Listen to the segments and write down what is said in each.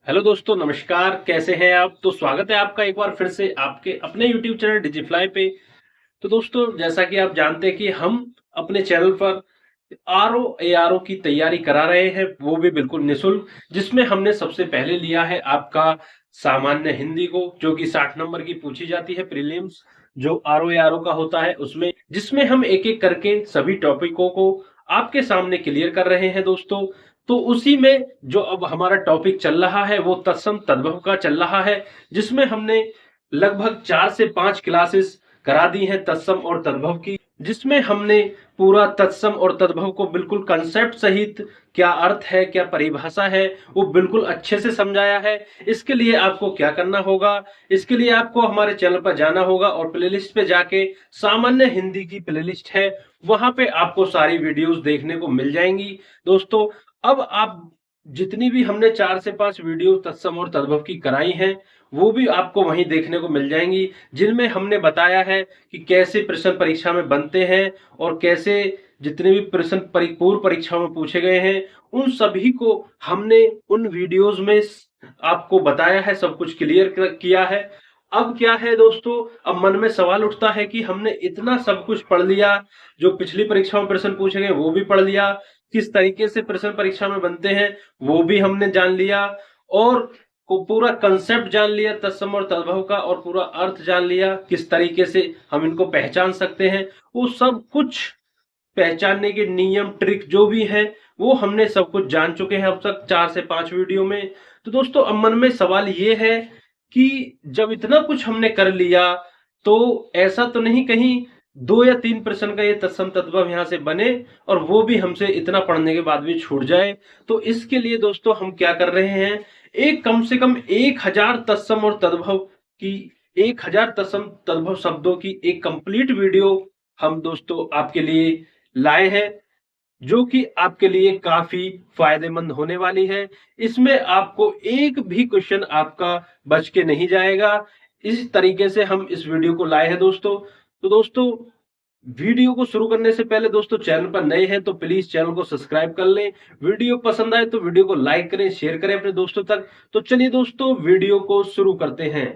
Hello दोस्तों, नमस्कार। कैसे हैं आप? तो स्वागत है आपका एक बार फिर से आपके अपने यूट्यूब चैनल डिजिफ्लाई पे। तो दोस्तों, जैसा कि आप जानते हैं कि हम अपने चैनल पर आरओ एआरओ की तैयारी करा रहे हैं, वो भी बिल्कुल निःशुल्क। जिसमें हमने सबसे पहले लिया है आपका सामान्य हिंदी को, जो कि 60 नंबर की पूछी जाती है प्रीलिम्स, जो आरओ एआरओ का होता है उसमें, जिसमें हम एक एक करके सभी टॉपिकों को आपके सामने क्लियर कर रहे हैं दोस्तों। तो उसी में जो अब हमारा टॉपिक चल रहा है वो तत्सम तद्भव का चल रहा है, जिसमें हमने लगभग 4 से 5 क्लासेस करा दी हैं तत्सम और तद्भव की, जिसमें हमने पूरा तत्सम और तद्भव को बिल्कुल कंसेप्ट सहित क्या अर्थ है, क्या परिभाषा है, वो बिल्कुल अच्छे से समझाया है। इसके लिए आपको क्या करना होगा? इसके लिए आपको हमारे चैनल पर जाना होगा और प्लेलिस्ट पे जाके सामान्य हिंदी की प्लेलिस्ट है, वहां पे आपको सारी वीडियोस देखने को मिल जाएंगी दोस्तों। अब आप जितनी भी हमने 4 से 5 वीडियो तत्सम और तद्भव की कराई हैं, वो भी आपको वहीं देखने को मिल जाएंगी, जिनमें हमने बताया है कि कैसे प्रश्न परीक्षा में बनते हैं और कैसे जितने भी प्रश्न पूर्व परीक्षाओं में पूछे गए हैं, उन सभी को हमने उन वीडियोस में आपको बताया है, सब कुछ क्लियर किया है। अब क्या है दोस्तों, अब मन में सवाल उठता है कि हमने इतना सब कुछ पढ़ लिया, जो पिछली परीक्षाओं में प्रश्न पूछे गए वो भी पढ़ लिया, किस तरीके से प्रश्न परीक्षा में बनते हैं वो भी हमने जान लिया, और को पूरा कंसेप्ट जान लिया तत्सम और तद्भव का, और पूरा अर्थ जान लिया, किस तरीके से हम इनको पहचान सकते हैं, वो सब कुछ पहचानने के नियम ट्रिक जो भी है वो हमने सब कुछ जान चुके हैं अब तक 4 से 5 वीडियो में। तो दोस्तों, अब मन में सवाल ये है कि जब इतना कुछ हमने कर लिया, तो ऐसा तो नहीं कहीं 2 या 3 प्रश्न का ये तत्सम तद्भव यहाँ से बने और वो भी हमसे इतना पढ़ने के बाद भी छूट जाए। तो इसके लिए दोस्तों हम क्या कर रहे हैं, एक कम से कम 1000 तत्सम और तद्भव की 1000 तत्सम तद्भव शब्दों की एक कंप्लीट वीडियो हम दोस्तों आपके लिए लाए हैं, जो कि आपके लिए काफी फायदेमंद होने वाली है। इसमें आपको एक भी क्वेश्चन आपका बच के नहीं जाएगा। इस तरीके से हम इस वीडियो को लाए हैं दोस्तों। तो दोस्तों, वीडियो को शुरू करने से पहले दोस्तों, चैनल पर नए हैं तो प्लीज चैनल को सब्सक्राइब कर लें। वीडियो पसंद आए तो वीडियो को लाइक करें, शेयर करें अपने दोस्तों तक। तो चलिए दोस्तों, वीडियो को शुरू करते हैं।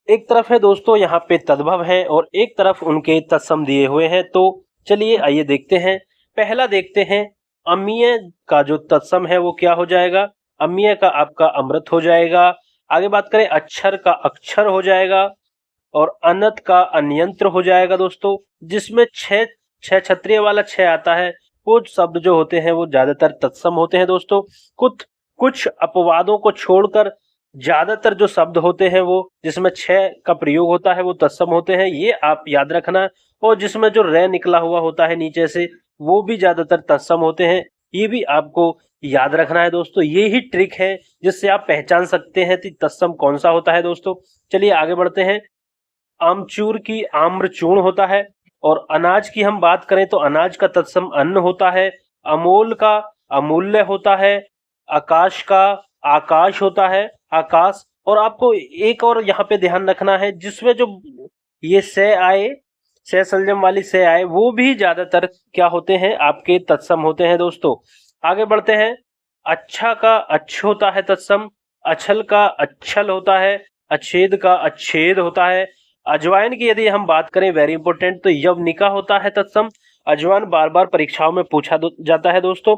एक तरफ है दोस्तों यहाँ पे तद्भव है और एक तरफ उनके तत्सम दिए हुए हैं। तो चलिए आइए देखते हैं। पहला देखते हैं, अम्लीय का जो तत्सम है वो क्या हो जाएगा। अम्लीय का आपका अमृत हो जाएगा। आगे बात करें, अक्षर का अक्षर हो जाएगा और अनत का अन्यंत्र हो जाएगा दोस्तों, जिसमें छह छह क्षत्रिय वाला छह आता है। वो शब्द जो होते हैं वो ज्यादातर तत्सम होते हैं दोस्तों। कुछ कुछ अपवादों को छोड़कर ज्यादातर जो शब्द होते हैं वो जिसमें छह का प्रयोग होता है वो तत्सम होते हैं, ये आप याद रखना। और जिसमें जो रे निकला हुआ होता है नीचे से, वो भी ज्यादातर तत्सम होते हैं, ये भी आपको याद रखना है दोस्तों। ये ही ट्रिक है जिससे आप पहचान सकते हैं कि तत्सम कौन सा होता है दोस्तों। चलिए आगे बढ़ते हैं। आमचूर की आम्रचूर्ण होता है, और अनाज की हम बात करें तो अनाज का तत्सम अन्न होता है। अमोल का अमूल्य होता है। आकाश का आकाश होता है, आकाश। और आपको एक और यहाँ पे ध्यान रखना है, जिसमें जो ये से आए, से संजम वाली से आए, वो भी ज्यादातर क्या होते हैं, आपके तत्सम होते हैं दोस्तों। आगे बढ़ते हैं। अच्छा का अच्छ होता है तत्सम। अछल का अच्छल होता है। अच्छेद का अच्छेद होता है। अजवाइन की यदि हम बात करें, वेरी इंपोर्टेंट, तो यवनिका होता है तत्सम। अजवाइन बार बार परीक्षाओं में पूछा जाता है दोस्तों।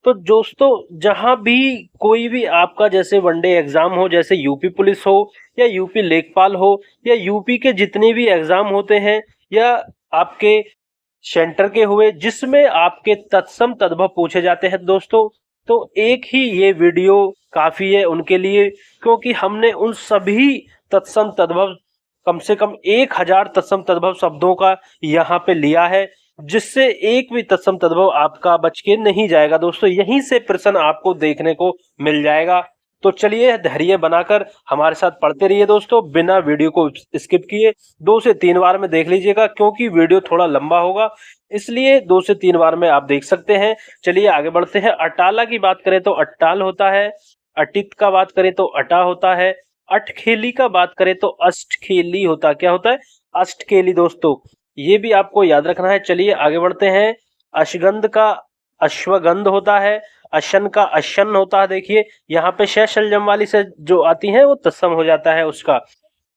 तो दोस्तों, जहां भी कोई भी आपका जैसे वनडे एग्जाम हो, जैसे यूपी पुलिस हो या यूपी लेखपाल हो या यूपी के जितने भी एग्जाम होते हैं या आपके सेंटर के हुए, जिसमें आपके तत्सम तद्भव पूछे जाते हैं दोस्तों, तो एक ही ये वीडियो काफी है उनके लिए, क्योंकि हमने उन सभी तत्सम तद्भव कम से कम 1000 तत्सम तद्भव शब्दों का यहाँ पे लिया है, जिससे एक भी तत्सम तद्भव आपका बच के नहीं जाएगा दोस्तों। यहीं से प्रश्न आपको देखने को मिल जाएगा। तो चलिए, धैर्य बनाकर हमारे साथ पढ़ते रहिए दोस्तों, बिना वीडियो को स्किप किए 2 से 3 बार में देख लीजिएगा, क्योंकि वीडियो थोड़ा लंबा होगा, इसलिए 2 से 3 बार में आप देख सकते हैं। चलिए आगे बढ़ते हैं। अटाला की बात करें तो अट्टाल होता है। अटित का बात करें तो अटा होता है। अठखेली का बात करें तो अष्टखेली होता, क्या होता है, अष्टखेली दोस्तों। ये भी आपको याद रखना है। चलिए आगे बढ़ते हैं। अश्वगंध का अश्वगंध होता है। अशन का अशन होता है, देखिए यहाँ पे शय शलजम वाली से जो आती है वो तत्सम हो जाता है उसका,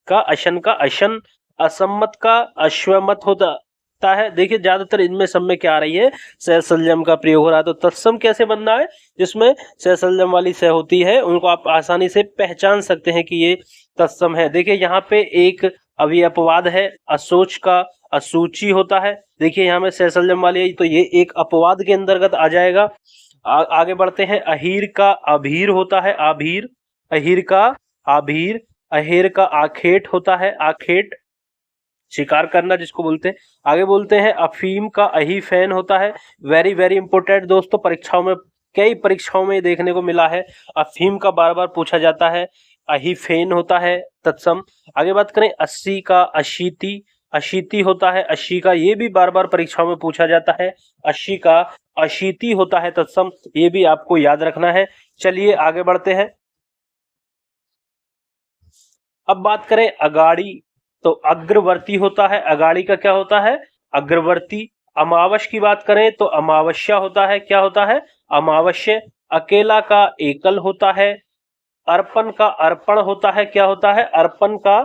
का अशन का अशन। असम्मत का अश्वमत होता है, देखिए ज्यादातर इनमें सब में क्या आ रही है, सह सलजम का प्रयोग हो रहा है। तो तत्सम कैसे बनना है, जिसमें सह सलजम वाली सह होती है, उनको आप आसानी से पहचान सकते हैं कि ये तत्सम है। देखिए यहाँ पे एक अभी अपवाद है, असोच का असूची होता है, देखिए यहाँ में सह सलजम वाली है, तो ये एक अपवाद के अंतर्गत आ जाएगा। आगे बढ़ते हैं, अहीर का अभीर होता है, आभीर, अहीर का आभीर, अहेर का आखेट होता है, आखेट शिकार करना जिसको बोलते हैं। आगे बोलते हैं, अफीम का अहीफैन होता है, वेरी वेरी इंपोर्टेंट दोस्तों, परीक्षाओं में कई परीक्षाओं में देखने को मिला है, अफीम का बार बार पूछा जाता है, अहीफेन होता है तत्सम। आगे बात करें, 80 का अशीति, अशीति होता है, 80 का, ये भी बार बार परीक्षाओं में पूछा जाता है, 80 का अशीति होता है तत्सम, ये भी आपको याद रखना है। चलिए आगे बढ़ते हैं। अब बात करें अगाड़ी, तो अग्रवर्ती होता है, अगाड़ी का क्या होता है, अग्रवर्ती। अमावस की बात करें तो अमावस्या होता है, क्या होता है, अमावस्या। अकेला का एकल होता है। अर्पण का अर्पण होता है, क्या होता है, अर्पण का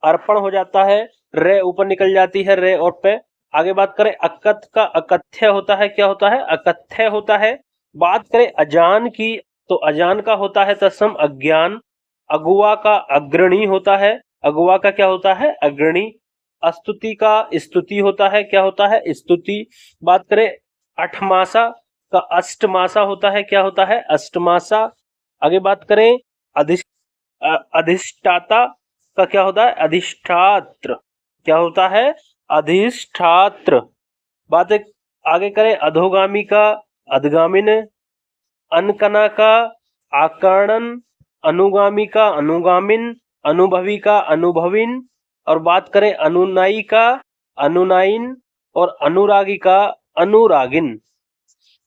अर्पण हो जाता है, रे ऊपर निकल जाती है, रे और पे। आगे बात करें, अकथ का अकथ्य होता है, क्या होता है, अकथ्य होता है। बात करें अजान की, तो अजान का होता है तत्सम अज्ञान। अगुआ का अग्रणी होता है, अगुआ का क्या होता है, अग्रणी। अस्तुति का स्तुति होता है, क्या होता है, स्तुति। बात करें अठमासा का अष्टमासा होता है, क्या होता है, अष्टमासा। आगे बात करें अधिष्ठाता का क्या होता है, अधिष्ठात्र, क्या होता है, अधिष्ठात्र। बात आगे करें, अधोगामी का अधगामिन, अनकना का आकर्णन, अनुगामी का अनुगामिन, अनुभवी का अनुभविन, और बात करें अनुनायी का अनुनायिन, और अनुरागी का अनुरागिन,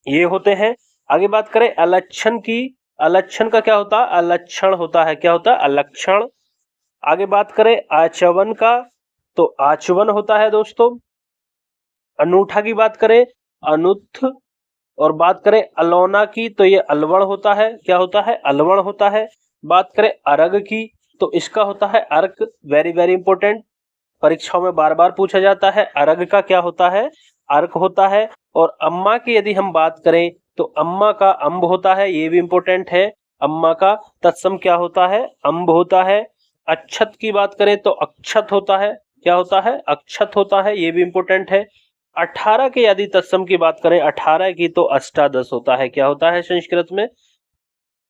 ये होते हैं। आगे बात करें अलक्षण की, अलक्षण का क्या होता है, अलक्षण होता है, क्या होता है, अलक्षण। आगे बात करें आचवन का, तो आचवन होता है दोस्तों। अनूठा की बात करें अनुत्थ, और बात करें अलौना की, तो ये अलवण होता है, क्या होता है, अलवण होता है। बात करें अर्घ की, तो इसका होता है अर्क, वेरी वेरी इंपोर्टेंट, परीक्षाओं में बार बार पूछा जाता है, अर्घ का क्या होता है, अर्क होता है। और अम्मा की यदि हम बात करें तो अम्मा का अम्ब होता है, ये भी इंपोर्टेंट है, अम्मा का तत्सम क्या होता है, अम्ब होता है। अक्षत की बात करें तो अक्षत होता है, क्या होता है, अक्षत होता है, ये भी इंपोर्टेंट है। 18 के यदि तत्सम की बात करें, 18 की, तो अष्टादश होता है, क्या होता है संस्कृत में,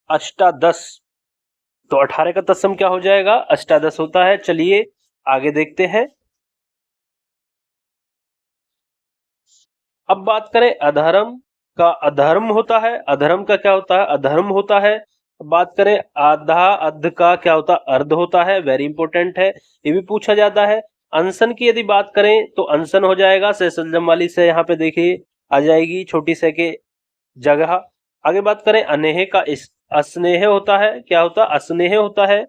अष्टादश। तो 18 का तत्सम क्या हो जाएगा, अष्टादश होता है। चलिए आगे देखते हैं। अब बात करें अधर्म का, अधर्म होता है, अधर्म का क्या होता है, अधर्म होता है। बात करें आधा अध का क्या होता है, अर्ध होता है, वेरी इंपोर्टेंट है, ये भी पूछा जाता है। अनशन की यदि बात करें तो अनशन हो जाएगा, से सलजम वाली से यहाँ पे देखिए आ जाएगी छोटी से के जगह। आगे बात करें अनेह का, इस अस्नेह होता है, क्या होता है, अस्नेह होता है।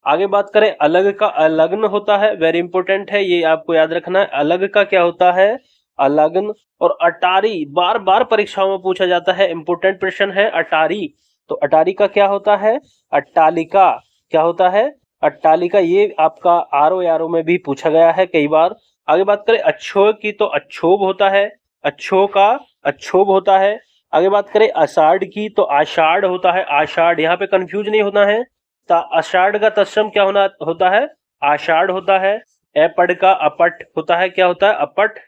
आगे बात करें अलग का, अलग्न होता है, वेरी इंपोर्टेंट है, ये आपको याद रखना है, अलग का क्या होता है, अलग्न। और अटारी बार बार परीक्षाओं में पूछा जाता है, इंपोर्टेंट प्रश्न है अटारी, तो अटारी का क्या होता है, अट्टालिका, क्या होता है, अट्टालिका, ये आपका आरओ में भी पूछा गया है कई बार। आगे बात करें अक्षोभ की, तो अक्षोभ होता है, अक्षोभ का अक्षोभ होता है। आगे बात करें आषाढ़ की, तो आषाढ़ होता है, आषाढ़, यहाँ पे कंफ्यूज नहीं होना है, आषाढ़ का तत्सम क्या होना होता है, आषाढ़ होता है। अपढ़ का अपट होता है, क्या होता है, अपट,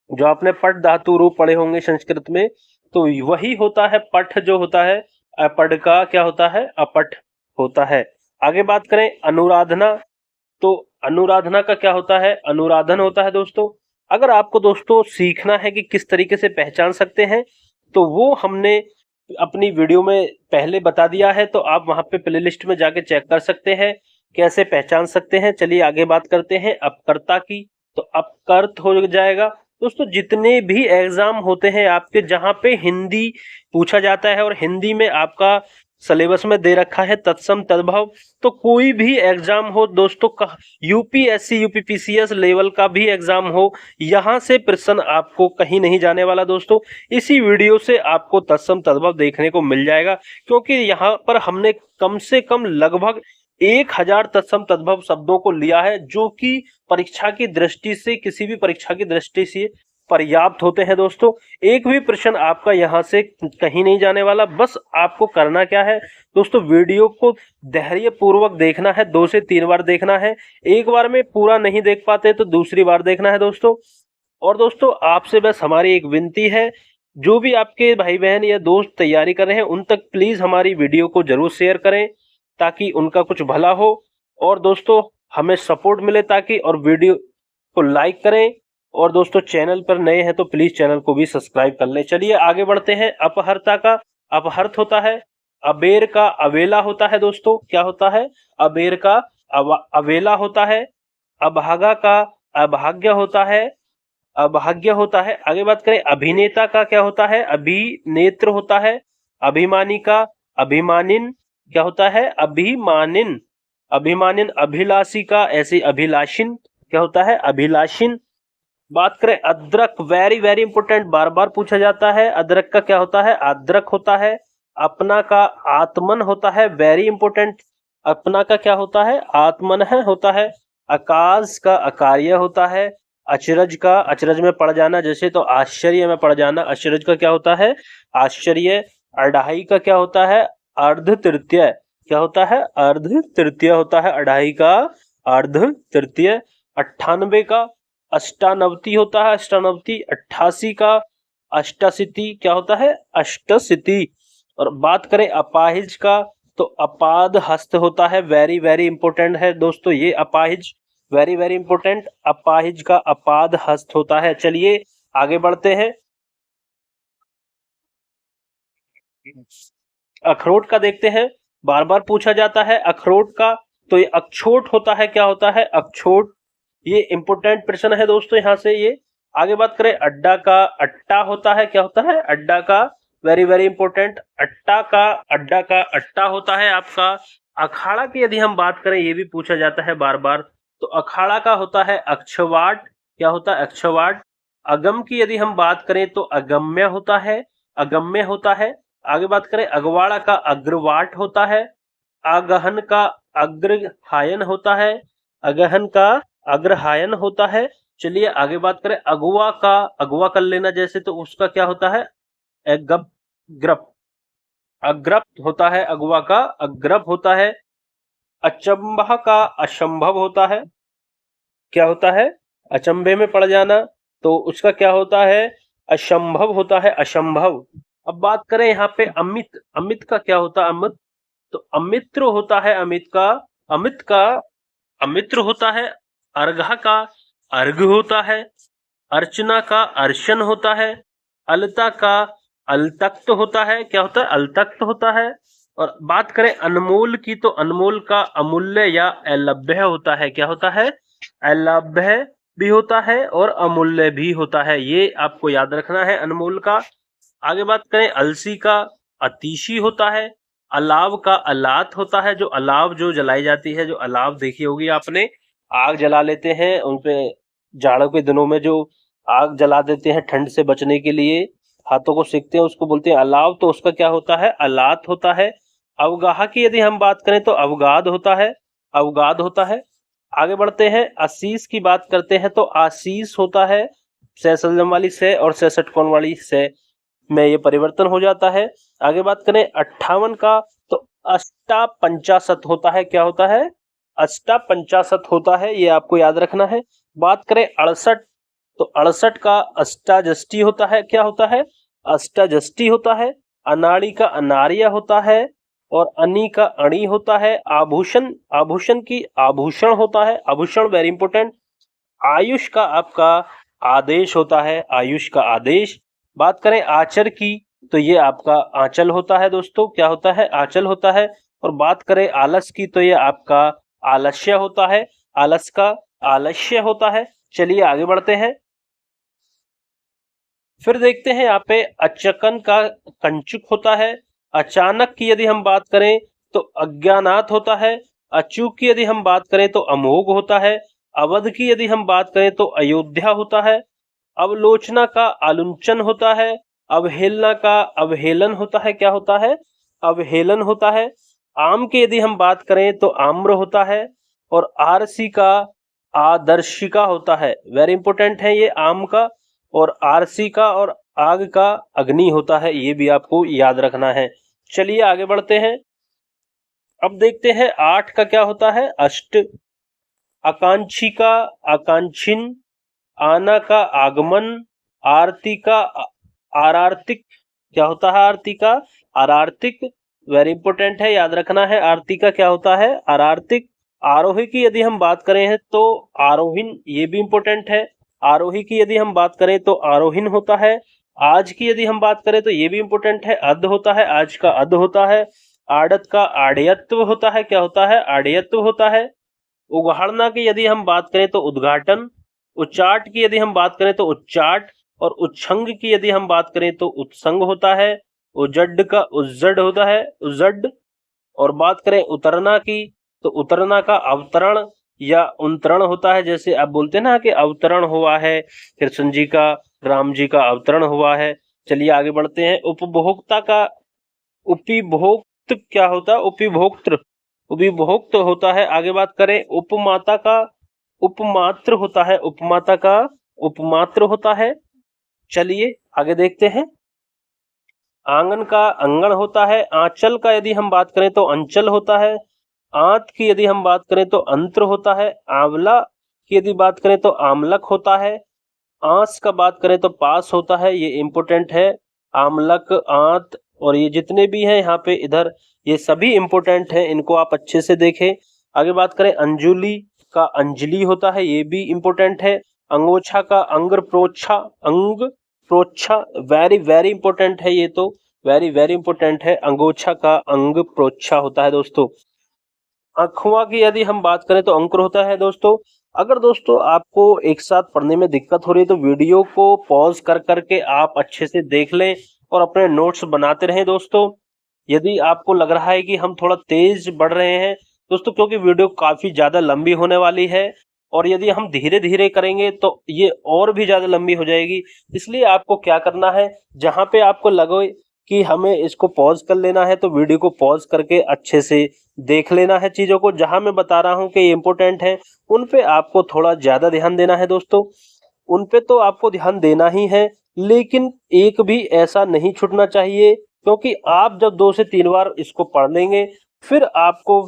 जो आपने पट धातु रूप पढ़े होंगे संस्कृत में, तो वही होता है पठ, जो होता है अपढ़ का क्या होता है, अपट होता है। आगे बात करें अनुराधना, तो अनुराधना का क्या होता है, अनुराधन होता है दोस्तों। अगर आपको दोस्तों सीखना है कि किस तरीके से पहचान सकते हैं, तो वो हमने अपनी वीडियो में पहले बता दिया है, तो आप वहां पे प्लेलिस्ट में जाके चेक कर सकते हैं कैसे पहचान सकते हैं। चलिए आगे बात करते हैं अपकर्ता की, तो अपकर्त हो जाएगा दोस्तों। जितने भी एग्जाम होते हैं आपके, जहां पे हिंदी पूछा जाता है और हिंदी में आपका सिलेबस में दे रखा है तत्सम तद्भव। तो कोई भी एग्जाम हो दोस्तों, यूपीएससी यूपीपीसीएस लेवल का भी एग्जाम हो, यहां से प्रश्न आपको कहीं नहीं जाने वाला दोस्तों। इसी वीडियो से आपको तत्सम तद्भव देखने को मिल जाएगा, क्योंकि यहाँ पर हमने कम से कम लगभग 1000 तत्सम तद्भव शब्दों को लिया है, जो कि परीक्षा की दृष्टि से, किसी भी परीक्षा की दृष्टि से पर्याप्त होते हैं दोस्तों। एक भी प्रश्न आपका यहां से कहीं नहीं जाने वाला। बस आपको करना क्या है दोस्तों, वीडियो को धैर्य पूर्वक देखना है, 2 से 3 बार देखना है। एक बार में पूरा नहीं देख पाते तो दूसरी बार देखना है दोस्तों। और दोस्तों आपसे बस हमारी एक विनती है, जो भी आपके भाई बहन या दोस्त तैयारी कर रहे हैं उन तक प्लीज हमारी वीडियो को जरूर शेयर करें, ताकि उनका कुछ भला हो। और दोस्तों हमें सपोर्ट मिले ताकि, और वीडियो को लाइक करें। और दोस्तों चैनल पर नए हैं तो प्लीज चैनल को भी सब्सक्राइब कर लें। चलिए आगे बढ़ते हैं। अपहर्ता का अपहर्त होता है, अबेर का अवेला होता है दोस्तों। क्या होता है? अबेर का अवेला होता है। अभागा का अभाग्य होता है, अभाग्य होता है। आगे बात करें, अभिनेता का क्या होता है? अभिनेत्र होता है। अभिमानी का अभिमानिन क्या होता है? अभिमानिन, अभिमानिन। अभिलाषी का ऐसे अभिलाषिन क्या होता है? अभिलाषिन। बात करें अद्रक, वेरी वेरी इंपोर्टेंट, बार बार पूछा जाता है। अद्रक का क्या होता है? अद्रक होता है। अपना का आत्मन होता है, वेरी इंपोर्टेंट। अपना का क्या होता है? आत्मन है होता है। आकाश का अकार्य होता है। अचरज का, अचरज में पड़ जाना जैसे, तो आश्चर्य में पड़ जाना। अचरज का क्या होता है? आश्चर्य। अढ़ाई का क्या होता है? अर्ध तृतीय। क्या होता है? अर्ध तृतीय होता है अढ़ाई का, अर्ध तृतीय। 98 का अष्टानवती होता है, अष्टानवती। 88 का अष्टाशीति क्या होता है? अष्टसिति। और बात करें अपाहिज का, तो अपाद हस्त होता है, वेरी वेरी इंपोर्टेंट है दोस्तों ये अपाहिज, वेरी वेरी इंपोर्टेंट। अपाहिज का अपाद हस्त होता है। चलिए आगे बढ़ते हैं। अखरोट का देखते हैं, बार बार पूछा जाता है अखरोट का। तो ये अक्षोट होता है। क्या होता है? अक्षोट। ये इंपोर्टेंट प्रश्न है दोस्तों यहां से ये। आगे बात करें अड्डा का, अट्टा होता है। क्या होता है? अड्डा का, वेरी वेरी इंपोर्टेंट। अट्टा का, अड्डा का अट्टा होता है आपका। अखाड़ा की यदि हम बात करें, ये भी पूछा जाता है बार बार, तो अखाड़ा का होता है अक्षवाट। क्या होता है? अक्षवाट। अगम की यदि हम बात करें तो अगम्य होता है, अगम्य होता है। आगे बात करें अगवाड़ा का अग्रवाट होता है। आगहन का अग्रहायन होता है, अगहन का अग्रहायन होता है। चलिए आगे बात करें अगुआ का, अगुआ कर लेना जैसे, तो उसका क्या होता है? ग्रप, अग्रप होता है। अगुआ का अग्रप होता है। अचंभा का असंभव होता है। क्या होता है? अचंभे में पड़ जाना, तो उसका क्या होता है? असंभव होता है, असंभव। अब बात करें यहाँ पे अमित, अमित का क्या होता है? अमित, तो अमित्र होता है। अमित का, अमित का अमित्र होता है। अर्घा का अर्घ होता है। अर्चना का अर्शन होता है। अलता का अलतख्त होता है। क्या होता है? अलतख्त होता है। और बात करें अनमोल की, तो अनमोल का अमूल्य या अलभ्य होता है। क्या होता है? अलभ्य भी होता है और अमूल्य भी होता है, ये आपको याद रखना है अनमोल का। आगे बात करें अलसी का अतिशी होता है। अलाव का अलात होता है, जो अलाव जो जलाई जाती है, जो अलाव देखी होगी आपने, आग जला लेते हैं उनपे, जाड़ों के दिनों में जो आग जला देते हैं ठंड से बचने के लिए, हाथों को सेकते हैं, उसको बोलते हैं अलाव। तो उसका क्या होता है? अलात होता है। अवगाह की यदि हम बात करें तो अवगाध होता है, अवगाध होता है। आगे बढ़ते हैं आशीष की बात करते हैं, तो आशीष होता है। सैसलजम वाली से और 66 कोण वाली से में ये परिवर्तन हो जाता है। आगे बात करें 58 का, तो अष्टा पंचाशत होता है। क्या होता है? अष्टा पंचाशत होता है, ये आपको याद रखना है। बात करें 68, तो 68 का अष्टाजष्टी होता है। क्या होता है? अष्टाजष्टी होता है। अनाड़ी का अनार्य होता है और अनी का अणी होता है। आभूषण, आभूषण की आभूषण होता है, आभूषण वेरी इंपोर्टेंट। आयुष का आपका आदेश होता है, आयुष का आदेश। बात करें आचर की, तो ये आपका आंचल होता है दोस्तों। क्या होता है? आंचल होता है। और बात करें आलस की, तो ये आपका आलस्य होता है, आलस का आलस्य होता है। चलिए आगे बढ़ते हैं। फिर देखते हैं यहाँ पे अचकन का कंचुक होता है। अचानक की यदि हम बात करें तो अज्ञानात होता है। अचूक की यदि हम बात करें तो अमोघ होता है। अवध की यदि हम बात करें तो अयोध्या होता है। अवलोचना का आलुंचन होता है। अवहेलना का अवहेलन होता है। क्या होता है? अवहेलन होता है। आम की यदि हम बात करें तो आम्र होता है। और आरसी का आदर्शिका होता है। वेरी इंपॉर्टेंट है ये आम का। और आरसी का और आग का अग्नि होता है, ये भी आपको याद रखना है। चलिए आगे बढ़ते हैं। अब देखते हैं 8 का क्या होता है। अष्ट। आकांक्षी का आकांक्षिन। आना का आगमन। आरती का आरार्तिक। क्या होता है आरती का? आरार्तिक। वेरी इंपॉर्टेंट है, याद रखना है। आरती का क्या होता है? आरार्तिक। आरोही की यदि हम बात करें हैं तो आरोहिन, ये भी इंपॉर्टेंट है। आरोही की यदि हम बात करें तो आरोहिन होता है। आज की यदि हम बात करें तो ये भी इंपॉर्टेंट है, अध होता है। आज का अध होता है। आड़त का आड़यत्व होता है। क्या होता है? आड़यत्व होता है। उघाड़ना की यदि हम बात करें तो उद्घाटन। उच्चाट की यदि हम बात करें तो उच्चाट। और उच्छंग की यदि हम बात करें तो उत्संग होता है। उजड्ड का उज्जड होता है। उजड्ड। और बात करें उतरना की तो उतरना का अवतरण या उन्तरण होता है। जैसे आप बोलते हैं ना कि अवतरण हुआ है, कृष्ण जी का, राम जी का अवतरण हुआ है। चलिए आगे बढ़ते हैं। उपभोक्ता का उपभोक्त क्या होता है? उपभोक्तृ। उपभोक्त होता है। आगे बात करें उपमाता का उपमात्र होता है। उपमाता का उपमात्र होता है। चलिए आगे देखते हैं। आंगन का अंगण होता है। आंचल का यदि हम बात करें तो अंचल होता है। आंत की यदि हम बात करें तो अंत्र होता है। आंवला की यदि बात करें तो आमलक होता है। आंस का बात करें तो पास होता है, ये इंपोर्टेंट है। आमलक, आंत और ये जितने भी हैं यहाँ पे इधर, ये सभी इंपोर्टेंट हैं, इनको आप अच्छे से देखें। आगे बात करें अंजुली का अंजलि होता है, ये भी इंपोर्टेंट है। अंगोछा का अंग्र प्रोच्छा, अंग प्रोच्छा, वेरी वेरी इंपोर्टेंट है ये तो, वेरी वेरी इंपोर्टेंट है। अंगोछा का अंग प्रोच्छा होता है दोस्तों। अखुआ की यदि हम बात करें तो अंकुर होता है दोस्तों। अगर दोस्तों आपको एक साथ पढ़ने में दिक्कत हो रही है तो वीडियो को पॉज कर करके आप अच्छे से देख लें और अपने नोट्स बनाते रहें दोस्तों। यदि आपको लग रहा है कि हम थोड़ा तेज बढ़ रहे हैं दोस्तों, क्योंकि वीडियो काफी ज्यादा लंबी होने वाली है और यदि हम धीरे धीरे करेंगे तो ये और भी ज्यादा लंबी हो जाएगी। इसलिए आपको क्या करना है, जहां पे आपको लगे कि हमें इसको पॉज कर लेना है तो वीडियो को पॉज करके अच्छे से देख लेना है। चीजों को जहां मैं बता रहा हूं कि ये इंपॉर्टेंट है उन पे आपको थोड़ा ज्यादा ध्यान देना है दोस्तों। उन पे तो आपको ध्यान देना ही है, लेकिन एक भी ऐसा नहीं छूटना चाहिए, क्योंकि आप जब 2 से 3 बार इसको पढ़ लेंगे फिर आपको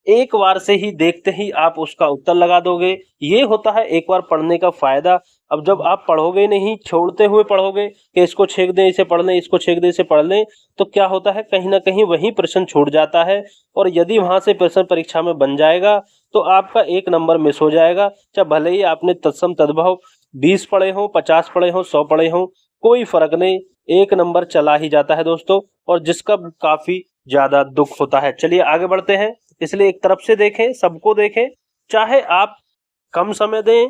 एक बार से ही देखते ही आप उसका उत्तर लगा दोगे। ये होता है एक बार पढ़ने का फायदा। अब जब आप पढ़ोगे नहीं, छोड़ते हुए पढ़ोगे कि इसको छेक दें, इसे पढ़ लें, इसको छेक दें, इसे पढ़ लें, तो क्या होता है कहीं ना कहीं वही प्रश्न छूट जाता है। और यदि वहां से प्रश्न परीक्षा में बन जाएगा तो आपका 1 नंबर मिस हो जाएगा। चाहे भले ही आपने तत्सम तद्भव 20 पढ़े हो, 50 पढ़े हो, 100 पढ़े हो, कोई फर्क नहीं, 1 नंबर चला ही जाता है दोस्तों, और जिसका काफी ज्यादा दुख होता है। चलिए आगे बढ़ते हैं। इसलिए एक तरफ से देखें, सबको देखें, चाहे आप कम समय दें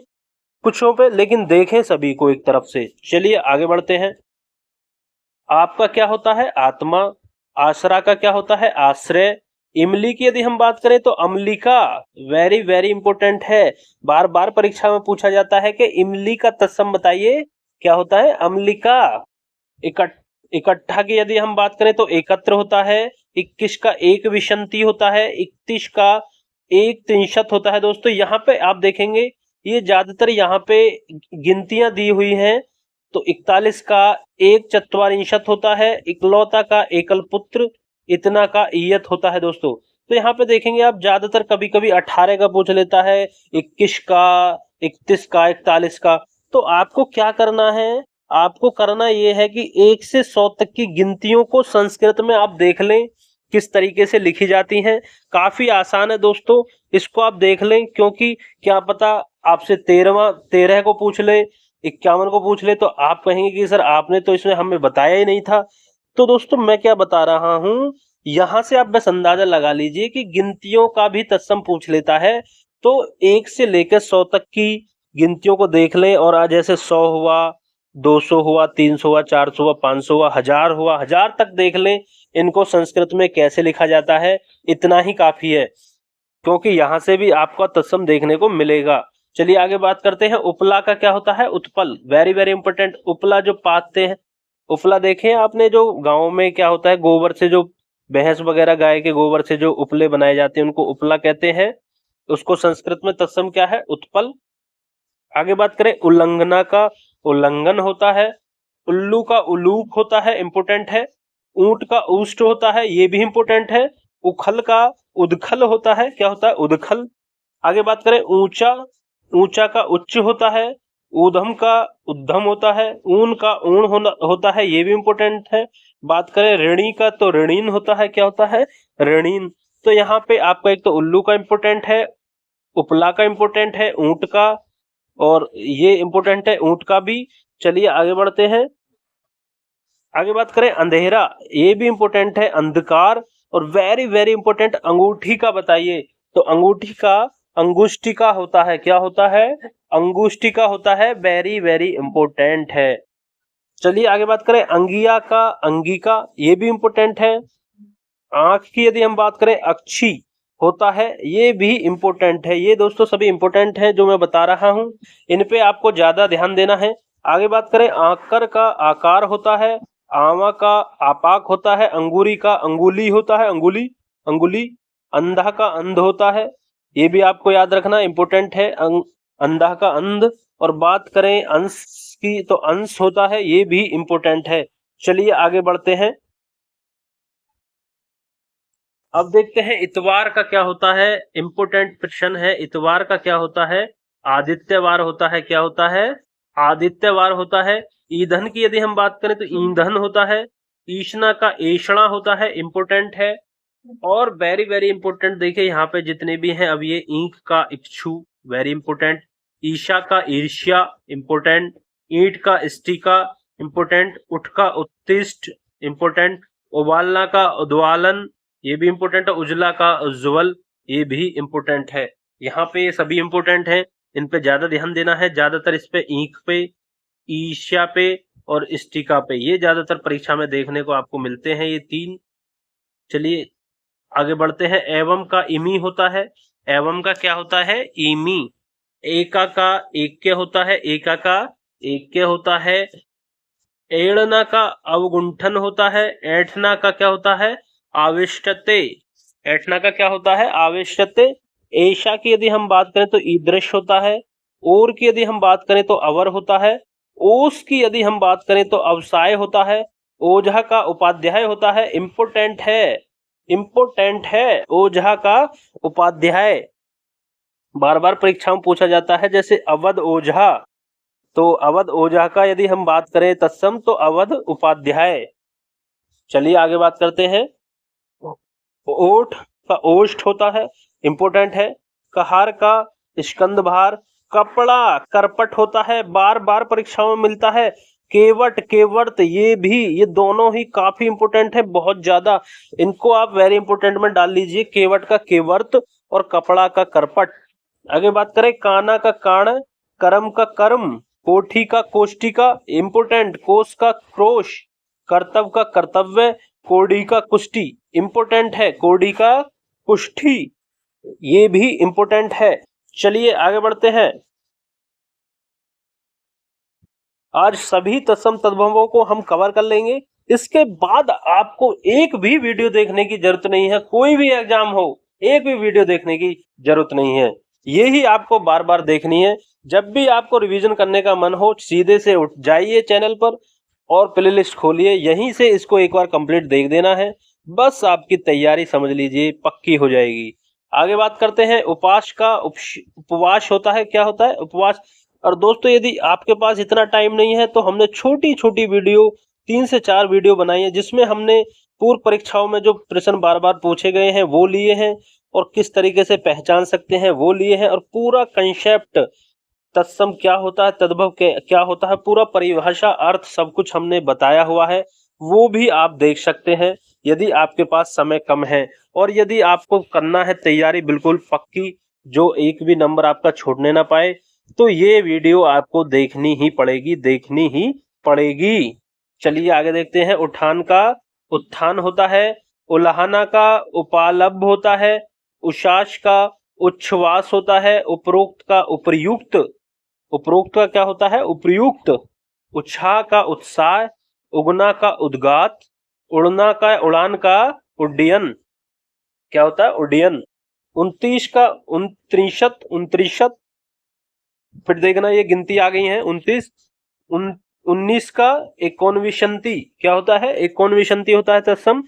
कुछों पे, लेकिन देखें सभी को एक तरफ से। चलिए आगे बढ़ते हैं। आपका क्या होता है? आत्मा। आश्रा का क्या होता है? आश्रय। इमली की यदि हम बात करें तो अम्लिका, वेरी वेरी इंपॉर्टेंट है। बार बार परीक्षा में पूछा जाता है कि इमली का तत्सम बताइए, क्या होता है? अम्लिका। इकट्ठा की यदि हम बात करें तो एकत्र होता है। 21 का एक विशंति होता है। 31 का एक त्रिंशत होता है दोस्तों। यहाँ पे आप देखेंगे ये ज्यादातर यहाँ पे गिनतियां दी हुई हैं। तो 41 का एक चत्वारिंशत होता है। इकलौता का एकल पुत्र। इतना का ईयत होता है दोस्तों। तो यहाँ पे देखेंगे आप ज्यादातर कभी कभी 18 का पूछ लेता है, 21 का, 31 का, 41 का। तो आपको क्या करना है, आपको करना यह है कि 1 से 100 तक की गिनतियों को संस्कृत में आप देख लें किस तरीके से लिखी जाती हैं। काफी आसान है दोस्तों, इसको आप देख लें, क्योंकि क्या पता आपसे 13 को पूछ ले, 51 को पूछ ले, तो आप कहेंगे कि सर आपने तो इसमें हमें बताया ही नहीं था। तो दोस्तों मैं क्या बता रहा हूं, यहां से आप बस अंदाजा लगा लीजिए कि गिनतियों का भी तत्सम पूछ लेता है। तो 1 से लेकर 100 तक की गिनतियों को देख लें, और आज जैसे 100 हुआ, 200 हुआ, 300 हुआ, 400 हुआ, 500 हुआ, 1000 हुआ, 1000 तक देख लें। इनको संस्कृत में कैसे लिखा जाता है, इतना ही काफी है, क्योंकि यहां से भी आपको तत्सम देखने को मिलेगा। चलिए आगे बात करते हैं। उपला का क्या होता है, उत्पल, वेरी वेरी इंपॉर्टेंट। उपला जो पाते हैं, उपला देखे आपने, जो गाँव में क्या होता है, गोबर से जो भैंस वगैरह गाय के गोबर से जो उपले बनाए जाते हैं उनको उपला कहते हैं। उसको संस्कृत में तत्सम क्या है, उत्पल। आगे बात करें उल्लंघना का, उल्लंघन होता है। उल्लू का उलूक होता है, इंपोर्टेंट है। ऊंट का ऊष्ट होता है, ये भी इंपोर्टेंट है। उखल का उदखल होता है, क्या होता है, उदखल। आगे बात करें ऊंचा, ऊंचा का उच्च होता है। ऊधम का उद्धम होता है। ऊन का ऊण होता है, ये भी इंपोर्टेंट है। बात करें ऋणी का तो ऋणीन होता है, क्या होता है, ऋणीन। तो यहाँ पे आपका एक तो उल्लू का इंपोर्टेंट है, उपला का इंपोर्टेंट है, ऊंट का, और ये इंपोर्टेंट है ऊंट का भी। चलिए आगे बढ़ते हैं। आगे बात करें अंधेरा, ये भी इंपोर्टेंट है, अंधकार। और वेरी वेरी इंपोर्टेंट अंगूठी का बताइए, तो अंगूठी का अंगुष्टिका होता है, क्या होता है, अंगुष्टिका होता है, वेरी वेरी इंपोर्टेंट है। चलिए आगे बात करें अंगिया का, अंगिका, ये भी इंपोर्टेंट है। आंख की यदि हम बात करें अक्षी होता है, ये भी इंपोर्टेंट है। ये दोस्तों सभी इंपोर्टेंट है जो मैं बता रहा हूं, इन पे आपको ज्यादा ध्यान देना है। आगे बात करें आकर का आकार होता है। आवा का आपाक होता है। अंगूरी का अंगुली होता है, अंगुली, अंगुली। अंधा का अंध होता है, ये भी आपको याद रखना, इंपोर्टेंट है, अंधा का अंध। और बात करें अंश की तो अंश होता है, ये भी इंपोर्टेंट है। चलिए आगे बढ़ते हैं। अब देखते हैं इतवार का क्या होता है, इंपोर्टेंट प्रश्न है। इतवार का क्या होता है, आदित्यवार होता है, क्या होता है, आदित्यवार होता है। ईंधन की यदि हम बात करें तो ईंधन होता है। ईशना का ऐषणा होता है, इंपोर्टेंट है। और वेरी वेरी इंपोर्टेंट, देखिए यहाँ पे जितने भी हैं, अब ये ईंक का इक्षु, वेरी इंपोर्टेंट। ईशा का ईर्ष्या, इंपोर्टेंट। ईंट का स्टिका, इंपोर्टेंट। उठ का उत्तिष्ठ, इंपोर्टेंट। उबालना का उद्वालन, ये भी इंपोर्टेंट है। उजला का उज्ज्वल, ये भी इंपोर्टेंट है। यहाँ पे सभी इंपोर्टेंट है, इन पे ज्यादा ध्यान देना है। ज्यादातर इस पे ईंक पे, ईर्ष्या पे और स्टिका पे, ये ज्यादातर परीक्षा में देखने को आपको मिलते हैं, ये तीन। चलिए आगे बढ़ते हैं। एवं का इमी होता है, एवं का क्या होता है, इमी। एका का ऐक्य होता है, एका का ऐक्य होता है। एड़ना का अवगुंठन होता है। ऐठना का क्या होता है, आविष्टते, ऐठना का क्या होता है, आविष्टते। ऐशा की यदि हम बात करें तो ईदृश होता है। और की यदि हम बात करें तो अवर होता है। ओस की यदि हम बात करें तो अवसाय होता है। ओझा का उपाध्याय होता है, इंपोर्टेंट है, इंपोर्टेंट है, ओझा का उपाध्याय। बार बार परीक्षा में पूछा जाता है, जैसे अवध ओझा, तो अवध ओझा का यदि हम बात करें तत्सम तो अवध उपाध्याय। चलिए आगे बात करते हैं। ओठ का ओष्ठ होता है, इंपोर्टेंट है। कहार का स्कंदभार। कपड़ा करपट होता है, बार बार परीक्षाओं में मिलता है। केवट, केवर्त, ये भी, ये दोनों ही काफी इंपोर्टेंट है, बहुत ज्यादा। इनको आप वेरी इंपोर्टेंट में डाल लीजिए, केवट का केवर्त और कपड़ा का करपट। आगे बात करें काना का काण, कर्म का कर्म, कोठी का कोष्टिका, इंपोर्टेंट। कोश का क्रोश, कर्तव्य का कर्तव्य, कोडी का कुष्ठी, इंपोर्टेंट है, कोडी का कुष्ठी, ये भी इंपोर्टेंट है। चलिए आगे बढ़ते हैं। आज सभी तत्सम तद्भवों को हम कवर कर लेंगे। इसके बाद आपको एक भी वीडियो देखने की जरूरत नहीं है, कोई भी एग्जाम हो, एक भी वीडियो देखने की जरूरत नहीं है, यही आपको बार बार देखनी है। जब भी आपको रिवीजन करने का मन हो, सीधे से उठ जाइए चैनल पर और प्लेलिस्ट खोलिए, यहीं से इसको एक बार कंप्लीट देख देना है, बस आपकी तैयारी समझ लीजिए पक्की हो जाएगी। आगे बात करते हैं। उपास का उपवास होता है, क्या होता है, उपवास। और दोस्तों यदि आपके पास इतना टाइम नहीं है तो हमने छोटी छोटी वीडियो, 3 से 4 वीडियो बनाई है, जिसमें हमने पूर्व परीक्षाओं में जो प्रश्न बार बार पूछे गए हैं वो लिए हैं, और किस तरीके से पहचान सकते हैं वो लिए हैं, और पूरा कंसेप्ट तत्सम क्या होता है, तद्भव क्या होता है, पूरा परिभाषा, अर्थ, सब कुछ हमने बताया हुआ है, वो भी आप देख सकते हैं यदि आपके पास समय कम है। और यदि आपको करना है तैयारी बिल्कुल पक्की, जो एक भी नंबर आपका छूटने ना पाए, तो ये वीडियो आपको देखनी ही पड़ेगी, देखनी ही पड़ेगी। चलिए आगे देखते हैं। उठान का उत्थान होता है। उलाहना का उपालब्ध होता है। उशास का उच्छ्वास होता है। उपरोक्त का उपर्युक्त, उपरोक्त का क्या होता है? उपर्युक्त। उत्साह का उत्साह। उगना का उद्गात। उड़ना का उड़ान का उड्डयन, क्या होता है? उड्डयन। 29 का उनत्रिशत, उनत्रिशत। फिर देखना ये गिनती आ गई है। 29, 19 का एकोनविशंति, क्या होता है? एकोनविशंति होता है तत्सम।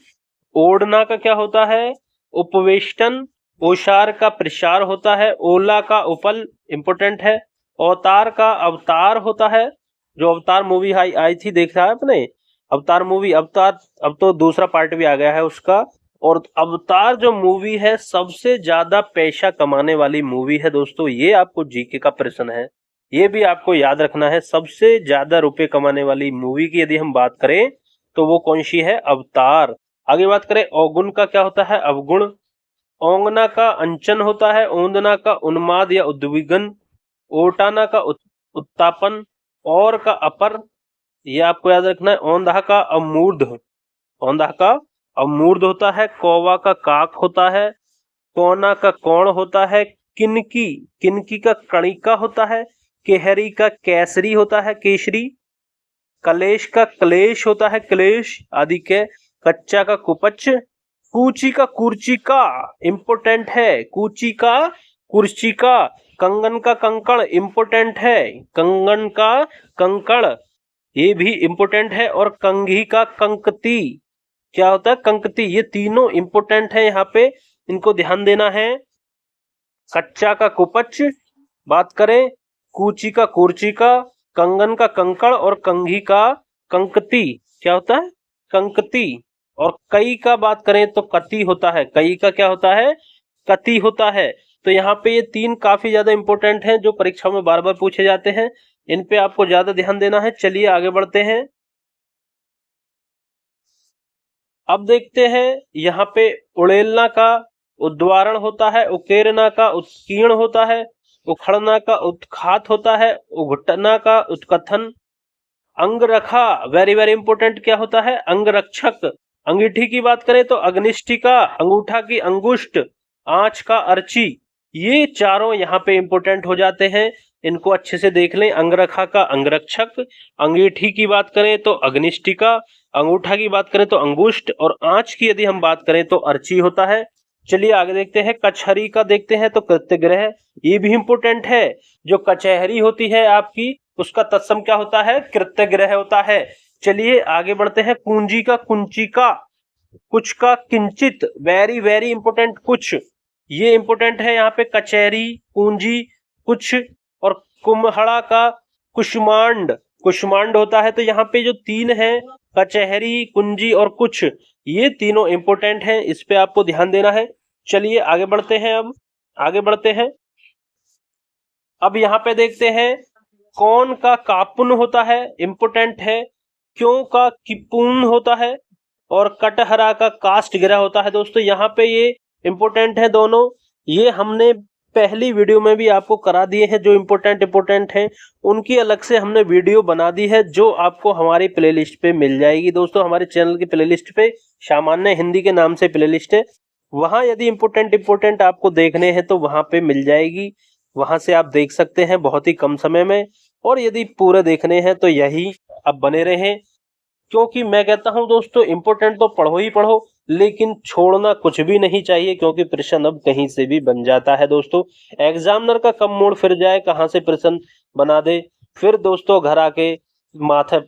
ओढ़ना का क्या होता है? उपवेष्टन। ओसार का प्रसार होता है। ओला का उपल, इंपोर्टेंट है। अवतार का अवतार होता है। जो अवतार मूवी आई थी, देखा है आपने? अवतार मूवी, अवतार अब तो दूसरा पार्ट भी आ गया है उसका। और अवतार जो मूवी है सबसे ज्यादा पैसा कमाने वाली मूवी है दोस्तों। ये आपको जीके का प्रश्न है, ये भी आपको याद रखना है। सबसे ज्यादा रुपए कमाने वाली मूवी की यदि हम बात करें तो वो कौन सी है? अवतार। आगे बात करें, अवगुण का क्या होता है? अवगुण। ओंगना का अंचन होता है। ओंदना का उन्माद या उद्विग्न। ओटाना का उत्तापन। और का अपर, ये आपको याद रखना है। औंधा का अमूर्ध, औंधा का अमूर्ध होता है। कौवा का काक होता है। कोना का कौण होता है। किनकी, किनकी का कणिका होता है। केहरी का केसरी होता है, केसरी। कलेश का क्लेश होता है, क्लेश आदि के। कच्चा का कुपच। कूची का कुर्चिका, इंपोर्टेंट है। कूची का कुर्चिका। कंगन का कंकण, इंपोर्टेंट है। कंगन का कंकण, ये भी इंपोर्टेंट है। और कंघी का कंकती, क्या होता है? कंकती। ये तीनों इंपोर्टेंट है यहाँ पे, इनको ध्यान देना है। कच्चा का कुपच बात करें, कूची का कुर्चिका, कंगन का कंकड़ और कंघी का कंकती, क्या होता है? कंकती। और कई का बात करें तो कति होता है। कई का क्या होता है? कति होता है। तो यहाँ पे ये तीन काफी ज्यादा इंपोर्टेंट हैं जो परीक्षाओं में बार बार पूछे जाते हैं, इन पे आपको ज्यादा ध्यान देना है। चलिए आगे बढ़ते हैं। अब देखते हैं यहाँ पे उड़ेलना का उद्वारण होता है। उकेरना का उत्कीर्ण होता है। उखड़ना का उत्खात होता है। उघटना का उत्कथन। अंगरखा, वेरी वेरी इंपोर्टेंट, क्या होता है? अंगरक्षक। अंगीठी की बात करें तो अग्निष्टिका। अंगूठा की अंगुष्ट। आंच का अर्ची। ये चारों यहाँ पे इंपोर्टेंट हो जाते हैं, इनको अच्छे से देख लें। अंगरखा का अंगरक्षक। अंगीठी की बात करें तो अग्निष्टिका। अंगूठा की बात करें तो अंगुष्ट। और आंच की यदि हम बात करें तो अर्ची होता है। चलिए आगे देखते हैं। कचहरी का देखते हैं तो कृत्यग्रह, ये भी इंपोर्टेंट है। जो कचहरी होती है आपकी, उसका तत्सम क्या होता है? कृत्यग्रह होता है। चलिए आगे बढ़ते हैं। कुंजी का कुंचिका। कुछ का किंचित, वेरी वेरी इंपोर्टेंट, कुछ, ये इंपोर्टेंट है यहाँ पे। कचहरी, कुंजी, कुछ। और कुम्हड़ा का कुष्मांड, कुष्मांड होता है। तो यहाँ पे जो तीन है, कचहरी, कुंजी और कुछ, ये तीनों इंपोर्टेंट हैं, इस पे आपको ध्यान देना है। चलिए आगे बढ़ते हैं। अब आगे बढ़ते हैं। अब यहाँ पे देखते हैं, कौन का कापुन होता है, इंपोर्टेंट है। क्यों का किपुन होता है। और कटहरा का कास्ट गिरा होता है। दोस्तों यहाँ पे ये इंपोर्टेंट है दोनों, ये हमने पहली वीडियो में भी आपको करा दिए हैं। जो इंपोर्टेंट हैं उनकी अलग से हमने वीडियो बना दी है, जो आपको हमारी प्लेलिस्ट पे मिल जाएगी। दोस्तों हमारे चैनल की प्लेलिस्ट पे सामान्य हिंदी के नाम से प्लेलिस्ट है, वहां यदि इंपोर्टेंट आपको देखने हैं तो वहां पे मिल जाएगी, वहां से आप देख सकते हैं बहुत ही कम समय में। और यदि पूरे देखने हैं तो यही अब बने रहें, क्योंकि मैं कहता हूं दोस्तों इंपोर्टेंट तो पढ़ो ही पढ़ो, लेकिन छोड़ना कुछ भी नहीं चाहिए, क्योंकि प्रश्न अब कहीं से भी बन जाता है। दोस्तों एग्जामिनर का कब मूड फिर जाए, कहां से प्रश्न बना दे, फिर दोस्तों घर आके माथे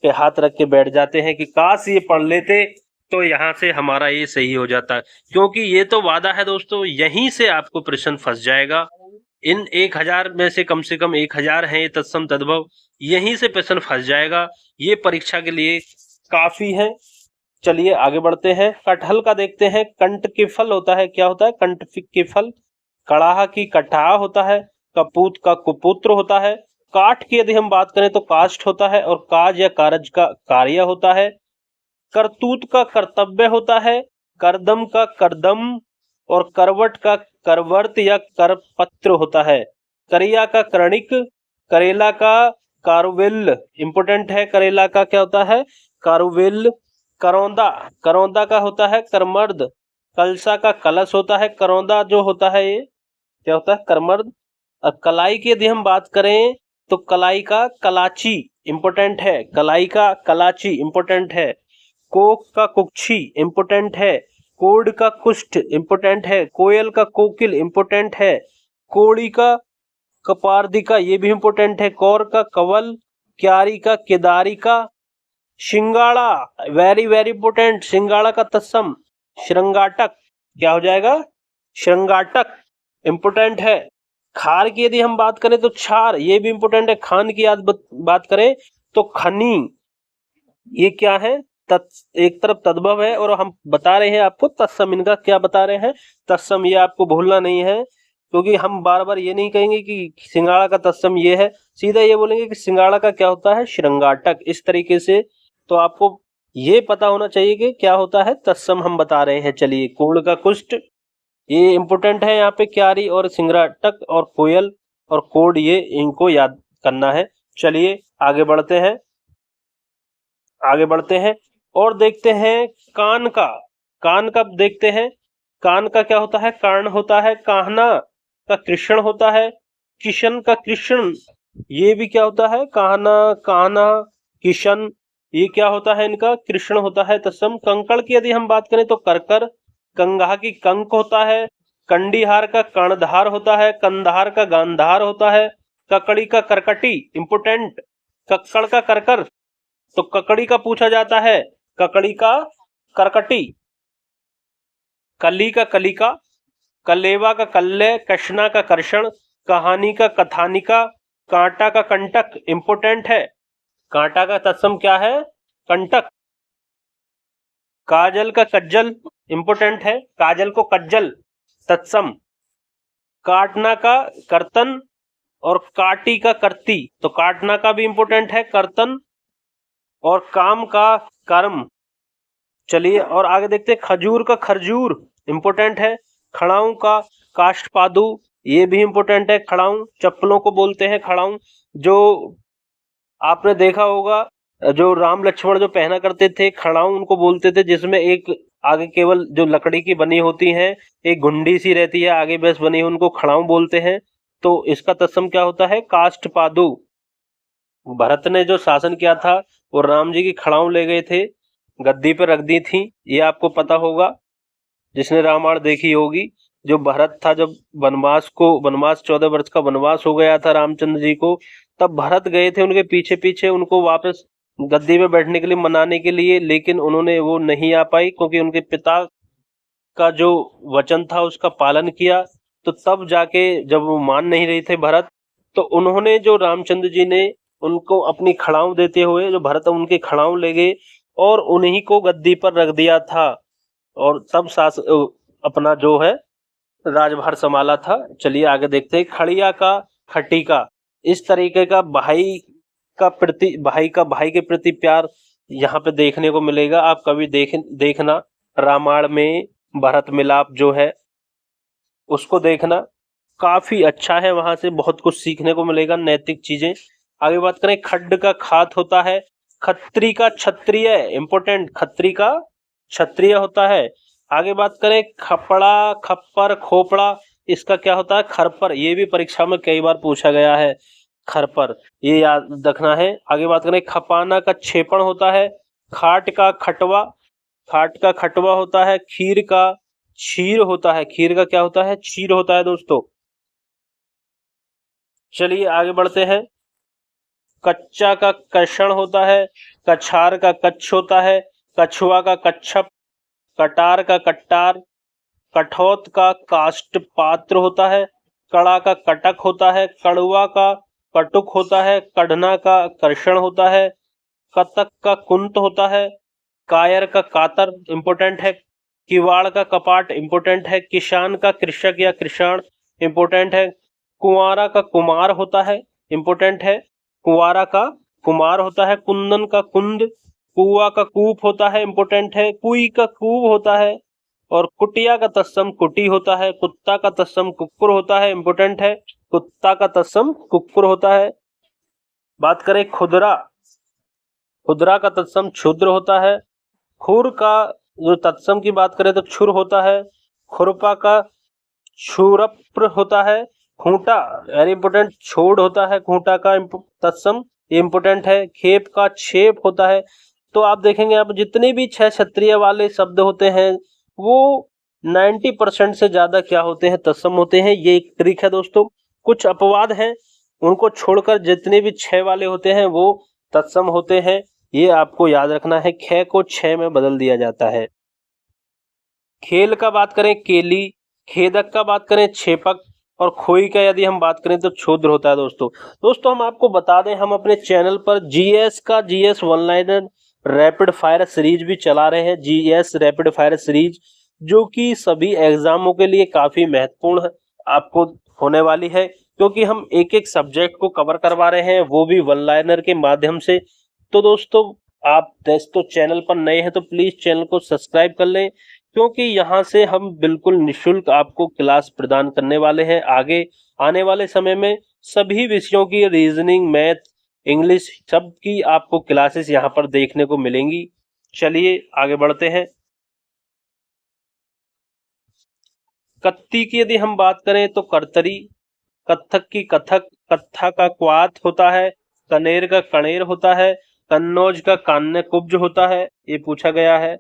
पे हाथ रख के बैठ जाते हैं कि काश ये पढ़ लेते तो यहाँ से हमारा ये सही हो जाता। क्योंकि ये तो वादा है दोस्तों, यहीं से आपको प्रश्न फंस जाएगा। इन 1000 में से कम 1000 है तत्सम तद्भव, यहीं से प्रश्न फंस जाएगा। ये परीक्षा के लिए काफी है। चलिए आगे बढ़ते हैं। कटहल का देखते हैं। कंट के फल होता है, क्या होता है? कंट के फल। कड़ाह की कटाह होता है। कपूत का कुपुत्र होता है। काठ की यदि हम बात करें तो काष्ठ होता है। और काज या कारज का कार्य होता है। करतूत का कर्तव्य होता है। करदम का करदम। और करवट का करवर्त या करपत्र होता है। करिया का करणिक। करेला का कारुविल, इंपोर्टेंट है। करेला का क्या होता है? कारुविल। करौंदा, करौंदा का होता है करमर्द। कलसा का कलश होता है, करौंदा जो होता है ये क्या होता है, करमर्द। और कलाई की यदि हम बात करें तो कलाई का कलाची इंपोर्टेंट है, कलाई का कलाची इंपोर्टेंट है। कोक का कुक्षी इंपोर्टेंट है। कोड का कुष्ठ इंपोर्टेंट है। कोयल का कोकिल इंपोर्टेंट है। कोड़ी का कपारदिका ये भी इंपोर्टेंट है। कौर का कवल, क्यारी का केदारी का, शिंगाड़ा वेरी वेरी इंपोर्टेंट, शिंगाड़ा का तत्सम श्रृंगाटक क्या हो जाएगा, श्रृंगाटक इंपोर्टेंट है। खार की यदि हम बात करें तो छार ये भी इंपोर्टेंट है। खान की बात करें तो खनी ये क्या है, एक तरफ तद्भव है और हम बता रहे हैं आपको तत्सम, इनका क्या बता रहे हैं, तत्सम। ये आपको भूलना नहीं है क्योंकि हम बार बार ये नहीं कहेंगे कि सिंगाड़ा का तत्सम ये है, सीधा ये बोलेंगे कि सिंगाड़ा का क्या होता है, श्रृंगाटक। इस तरीके से तो आपको ये पता होना चाहिए कि क्या होता है तत्सम, हम बता रहे हैं। चलिए, कोड़ का कुष्ठ ये इंपोर्टेंट है, यहाँ पे क्यारी और सिंगाटक और कोयल और कोड ये इनको याद करना है। चलिए आगे बढ़ते हैं, आगे बढ़ते हैं और देखते हैं कान का। कान का देखते हैं, कान का क्या होता है, कर्ण होता है। कान्हा का कृष्ण होता है। किशन का कृष्ण ये भी क्या होता है, कान्हा, कान्हा, किशन ये क्या होता है, इनका कृष्ण होता है तत्सम। कंकड़ की यदि हम बात करें तो करकर। कंघा की कंक होता है। कंडीहार का कर्णधार होता है। कंधार का गांधार होता है। ककड़ी का करकटी इंपोर्टेंट। कक्कड़ का करकर, तो ककड़ी का पूछा जाता है, ककड़ी का करकटी। कली का कलिका। कलेवा का कल्ले। कशना का कर्षण। कहानी का कथानिका। कांटा का कंटक इंपोर्टेंट है। कांटा का तत्सम क्या है, कंटक। काजल का कज्जल इंपोर्टेंट है। काजल को कज्जल तत्सम। काटना का कर्तन और काटी का करती, तो काटना का भी इंपोर्टेंट है कर्तन और काम का कर्म। चलिए और आगे देखते हैं, खजूर का खरजूर इंपोर्टेंट है। खड़ाऊ का काष्ठपादु ये भी इंपोर्टेंट है। खड़ाऊ चप्पलों को बोलते हैं खड़ाऊ। जो आपने देखा होगा, जो राम लक्ष्मण जो पहना करते थे खड़ाऊ उनको बोलते थे, जिसमें एक आगे केवल जो लकड़ी की बनी होती है, एक घुंडी सी रहती है आगे बस बनी है, उनको खड़ाऊ बोलते हैं। तो इसका तत्सम क्या होता है, काष्ठपादु। भरत ने जो शासन किया था वो राम जी की खड़ाऊ ले गए थे, गद्दी पर रख दी थी, ये आपको पता होगा जिसने रामायण देखी होगी। जो भरत था, जब वनवास 14 वर्ष का वनवास हो गया था रामचंद्र जी को, तब भरत गए थे उनके पीछे पीछे उनको वापस गद्दी में बैठने के लिए मनाने के लिए, लेकिन उन्होंने वो नहीं आ पाई क्योंकि उनके पिता का जो वचन था उसका पालन किया। तो तब जाके जब वो मान नहीं रहे थे भरत, तो उन्होंने जो रामचंद्र जी ने उनको अपनी खड़ाऊ देते हुए जो भरत उनके खड़ाऊ ले गए और उन्हीं को गद्दी पर रख दिया था और तब अपना जो है राजभार संभाला था। चलिए आगे देखते हैं, खड़िया का खटीका। इस तरीके का भाई के प्रति प्यार यहाँ पे देखने को मिलेगा। आप कभी देखना रामायण में भरत मिलाप जो है उसको देखना, काफी अच्छा है, वहां से बहुत कुछ सीखने को मिलेगा, नैतिक चीजें। आगे बात करें, खड्ड का खात होता है। खत्री का क्षत्रिय इंपोर्टेंट, खत्री का क्षत्रिय होता है। आगे बात करें, खपड़ा, खप्पर, खोपड़ा, इसका क्या होता है, खरपर। ये भी परीक्षा में कई बार पूछा गया है, खरपर, ये याद रखना है। आगे बात करें, खपाना का छेपण होता है। खाट का खटवा, खाट का खटवा होता है। खीर का क्षीर होता है। खीर का क्या होता है, क्षीर होता है दोस्तों। चलिए आगे बढ़ते हैं, कच्चा का कषण होता है। कछार का कच्छ होता है। कछुआ का कच्छप। कटार का कट्टार। कठौत का काष्ठ पात्र होता है। कड़ा का कटक होता है। कड़ुआ का कटुक होता है। कढ़ना का कर्षण होता है। कतक का कुंत होता है। कायर का कातर इंपोर्टेंट है। किवाड़ का कपाट इंपोर्टेंट है। किसान का कृषक या कृषाण इंपोर्टेंट है। कुंवारा का कुमार होता है, इंपोर्टेंट है, कुंवारा का कुमार होता है। कुंदन का कुंद। कुआ का कूप होता है, इंपोर्टेंट है। कुई का कूब होता है और कुटिया का तत्सम कुटी होता है। कुत्ता का तत्सम कुक्कुर होता है, इंपोर्टेंट है, कुत्ता का तत्सम कुक्कुर होता है। बात करें खुदरा, खुदरा का तत्सम क्षुद्र होता है। खुर का जो तत्सम की बात करें तो छुर होता है। खुरपा का क्षुरप्र होता है। खूंटा वेरी इंपोर्टेंट छोड़ होता है खूंटा का तत्सम, ये इंपोर्टेंट है। खेप का छेप होता है। तो आप देखेंगे आप जितने भी छह क्षत्रिय वाले शब्द होते हैं वो 90% से ज्यादा क्या होते हैं, तत्सम होते हैं। ये एक ट्रिक है दोस्तों। कुछ अपवाद हैं, उनको छोड़कर जितने भी छह वाले होते हैं वो तत्सम होते हैं। ये आपको याद रखना है। ख को छह में बदल दिया जाता है। खेल का बात करें केली, खेदक का बात करें छेपक, और खोई का यदि हम बात करें तो क्षुद्र होता है। दोस्तों हम आपको बता दें, हम अपने चैनल पर जीएस का GS one liner rapid fire series भी चला रहे हैं। जीएस रैपिड फायर सीरीज जो कि सभी एग्जामों के लिए काफी महत्वपूर्ण आपको होने वाली है, क्योंकि हम एक एक सब्जेक्ट को कवर करवा रहे हैं, वो भी वन लाइनर के माध्यम से। तो दोस्तों आप दोस्तों चैनल पर नए हैं तो प्लीज चैनल को सब्सक्राइब कर लें, क्योंकि यहाँ से हम बिल्कुल निशुल्क आपको क्लास प्रदान करने वाले हैं। आगे आने वाले समय में सभी विषयों की रीजनिंग, मैथ, इंग्लिश सब की आपको क्लासेस यहाँ पर देखने को मिलेंगी। चलिए आगे बढ़ते हैं। कत्ती की यदि हम बात करें तो करतरी, कत्थक की कथक, कत्था का क्वाथ होता है, कनेर का कणेर होता है, कन्नौज का कान्य कुब्ज होता है, ये पूछा गया है।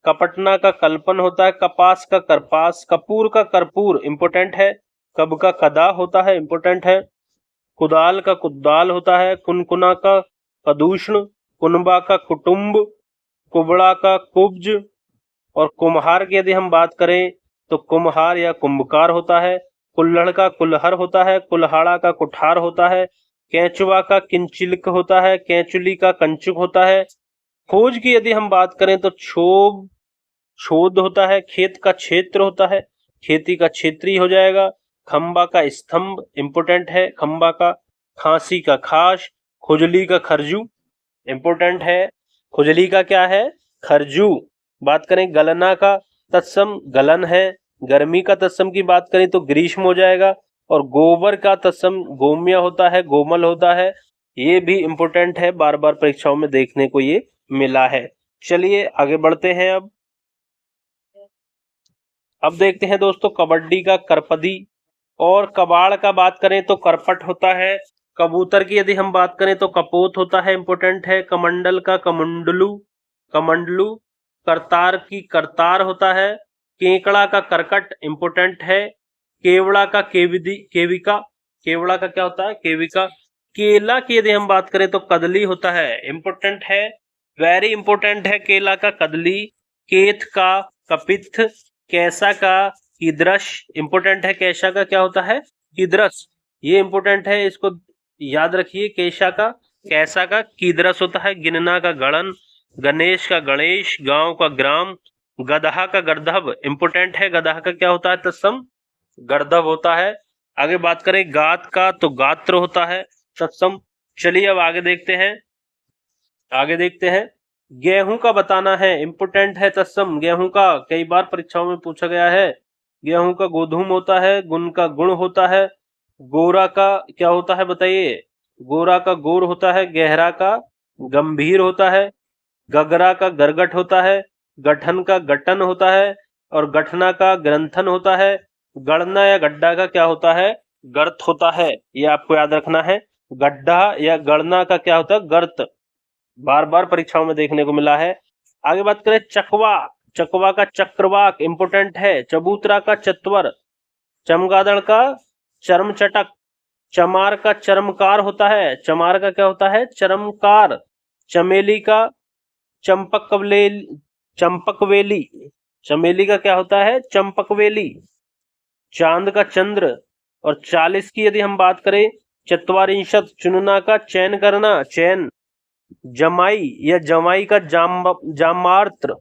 कपटना का कल्पन होता है, कपास का करपास, कपूर का कर्पूर इंपोर्टेंट है, कब का कदा होता है इंपोर्टेंट है, कुदाल का कुदाल होता है, कुनकुना का कदूषण, कुनबा का कुटुंब, कुबड़ा का कुब्ज, और कुम्हार की यदि हम बात करें तो कुम्हार या कुंभकार होता है, कुल्हड़ का कुल्हर होता है, कुल्हाड़ा का कुठार होता है, कैचुआ का किंचिलिक होता है, कैचुली का कंचुक होता है। खोज की यदि हम बात करें तो क्षोभ शोध होता है, खेत का क्षेत्र होता है, खेती का क्षेत्री हो जाएगा, खंबा का स्तंभ इंपोर्टेंट है, खंबा का, खांसी का खास, खुजली का खरजू इंपोर्टेंट है, खुजली का क्या है, खरजू। बात करें गलना का तत्सम गलन है, गर्मी का तत्सम की बात करें तो ग्रीष्म हो जाएगा, और गोबर का तत्सम गोम्य होता है, गोमल होता है। ये भी इंपोर्टेंट है, बार बार परीक्षाओं में देखने को ये मिला है। चलिए आगे बढ़ते हैं। अब देखते हैं दोस्तों कबड्डी का करपदी, और कबाड़ का बात करें तो करपट होता है। कबूतर की यदि हम बात करें तो कपोत होता है, इंपोर्टेंट है। कमंडल का कमंडलू, कमंडलू। करतार की करतार होता है। केकड़ा का करकट इंपोर्टेंट है। केवड़ा का केविदी, केविका, केवड़ा का क्या होता है, केविका। केला की यदि हम बात करें तो कदली होता है, इंपोर्टेंट है, वेरी इंपोर्टेंट है केला का कदली। केथ का कपित्थ, कैसा का कीदृश इंपोर्टेंट है, कैसा का क्या होता है, कीदृश, ये इंपोर्टेंट है, इसको याद रखिए। कैसा का कैसा का कीदृश होता है। गिनना का गणन, गणेश का गणेश, गांव का ग्राम, गदहा का गर्दभ इंपोर्टेंट है, गदहा का क्या होता है, तत्सम गर्दभ होता है। आगे बात करें गात का तो गात्र होता है, तत्सम। चलिए अब आगे देखते हैं। गेहूं का बताना है, इंपोर्टेंट है, तत्सम गेहूं का, कई बार परीक्षाओं में पूछा गया है। गेहूं का गोधूम होता है, गुण का गुण होता है, गोरा का क्या होता है बताइए, गोरा का गोर होता है, गहरा का गंभीर होता है, गगरा का गरगट होता है, गठन का गठन होता है, और गठना का ग्रंथन होता है। गणना या गड्ढा का क्या होता है, गर्त होता है, ये आपको याद रखना है। गड्ढा या गणना का क्या होता है, गर्त, बार बार परीक्षाओं में देखने को मिला है। आगे बात करें चकवा, चकवा का चक्रवाक इंपोर्टेंट है। चबूतरा का चत्वर, चमगादड़ का चर्मचटक, चमार का चर्मकार होता है, चमार का क्या होता है, चर्मकार। चमेली का चंपकवेली, चमेली का क्या होता है, चंपकवेली। चांद का चंद्र, और 40 की यदि हम बात करें, चत्वारिंशत चुनना का चयन करना, चयन। जमाई या जमाई का जामार्त्र,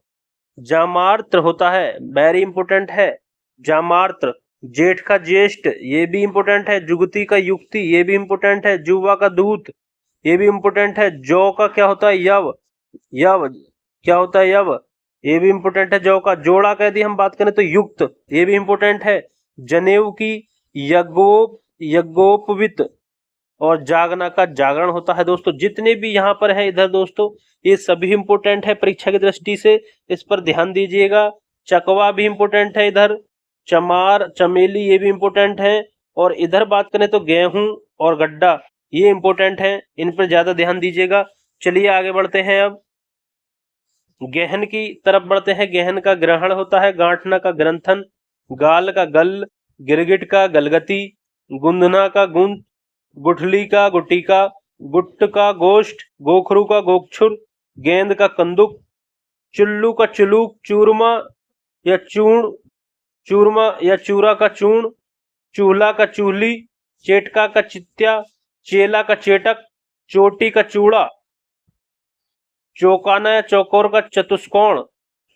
जामार्त्र होता है, वेरी इंपोर्टेंट है, जामार्त्र। जेठ का ज्येष्ठ, ये भी इंपोर्टेंट है। जुगती का युक्ति, ये भी इंपोर्टेंट है। जुवा का दूत, ये भी इंपोर्टेंट है। जौ का क्या होता है, यव, यव क्या होता है, यव, ये भी इंपोर्टेंट है। जौ का जोड़ा का यदि हम बात करें तो युक्त, ये भी इंपोर्टेंट है। जनेऊ की यज्ञोपवित, और जागना का जागरण होता है। दोस्तों जितने भी यहाँ पर है इधर दोस्तों, ये सभी इंपोर्टेंट है परीक्षा की दृष्टि से, इस पर ध्यान दीजिएगा। चकवा भी इंपोर्टेंट है इधर, चमार चमेली ये भी इंपोर्टेंट है, और इधर बात करें तो गेहूं और गड्ढा ये इंपोर्टेंट है, इन पर ज्यादा ध्यान दीजिएगा। चलिए आगे बढ़ते हैं, अब गहन की तरफ बढ़ते हैं। गहन का ग्रहण होता है, गांठना का ग्रंथन, गाल का गल, गिरगिट का गलगती, गुंदना का गुंद, गुठली का गुटिका, गुट्ट का गोष्ठ, गोखरू का गोक्षुर, गेंद का कंदुक, चुल्लू का चुलूक, चूरमा या चूर्ण, चूरमा या चूरा का चूर्ण, चूल्हा का चूल्ही, चेटका का चित्या, चेला का चेटक, चोटी का चूड़ा, चौकाना या चौकोर का चतुष्कोण,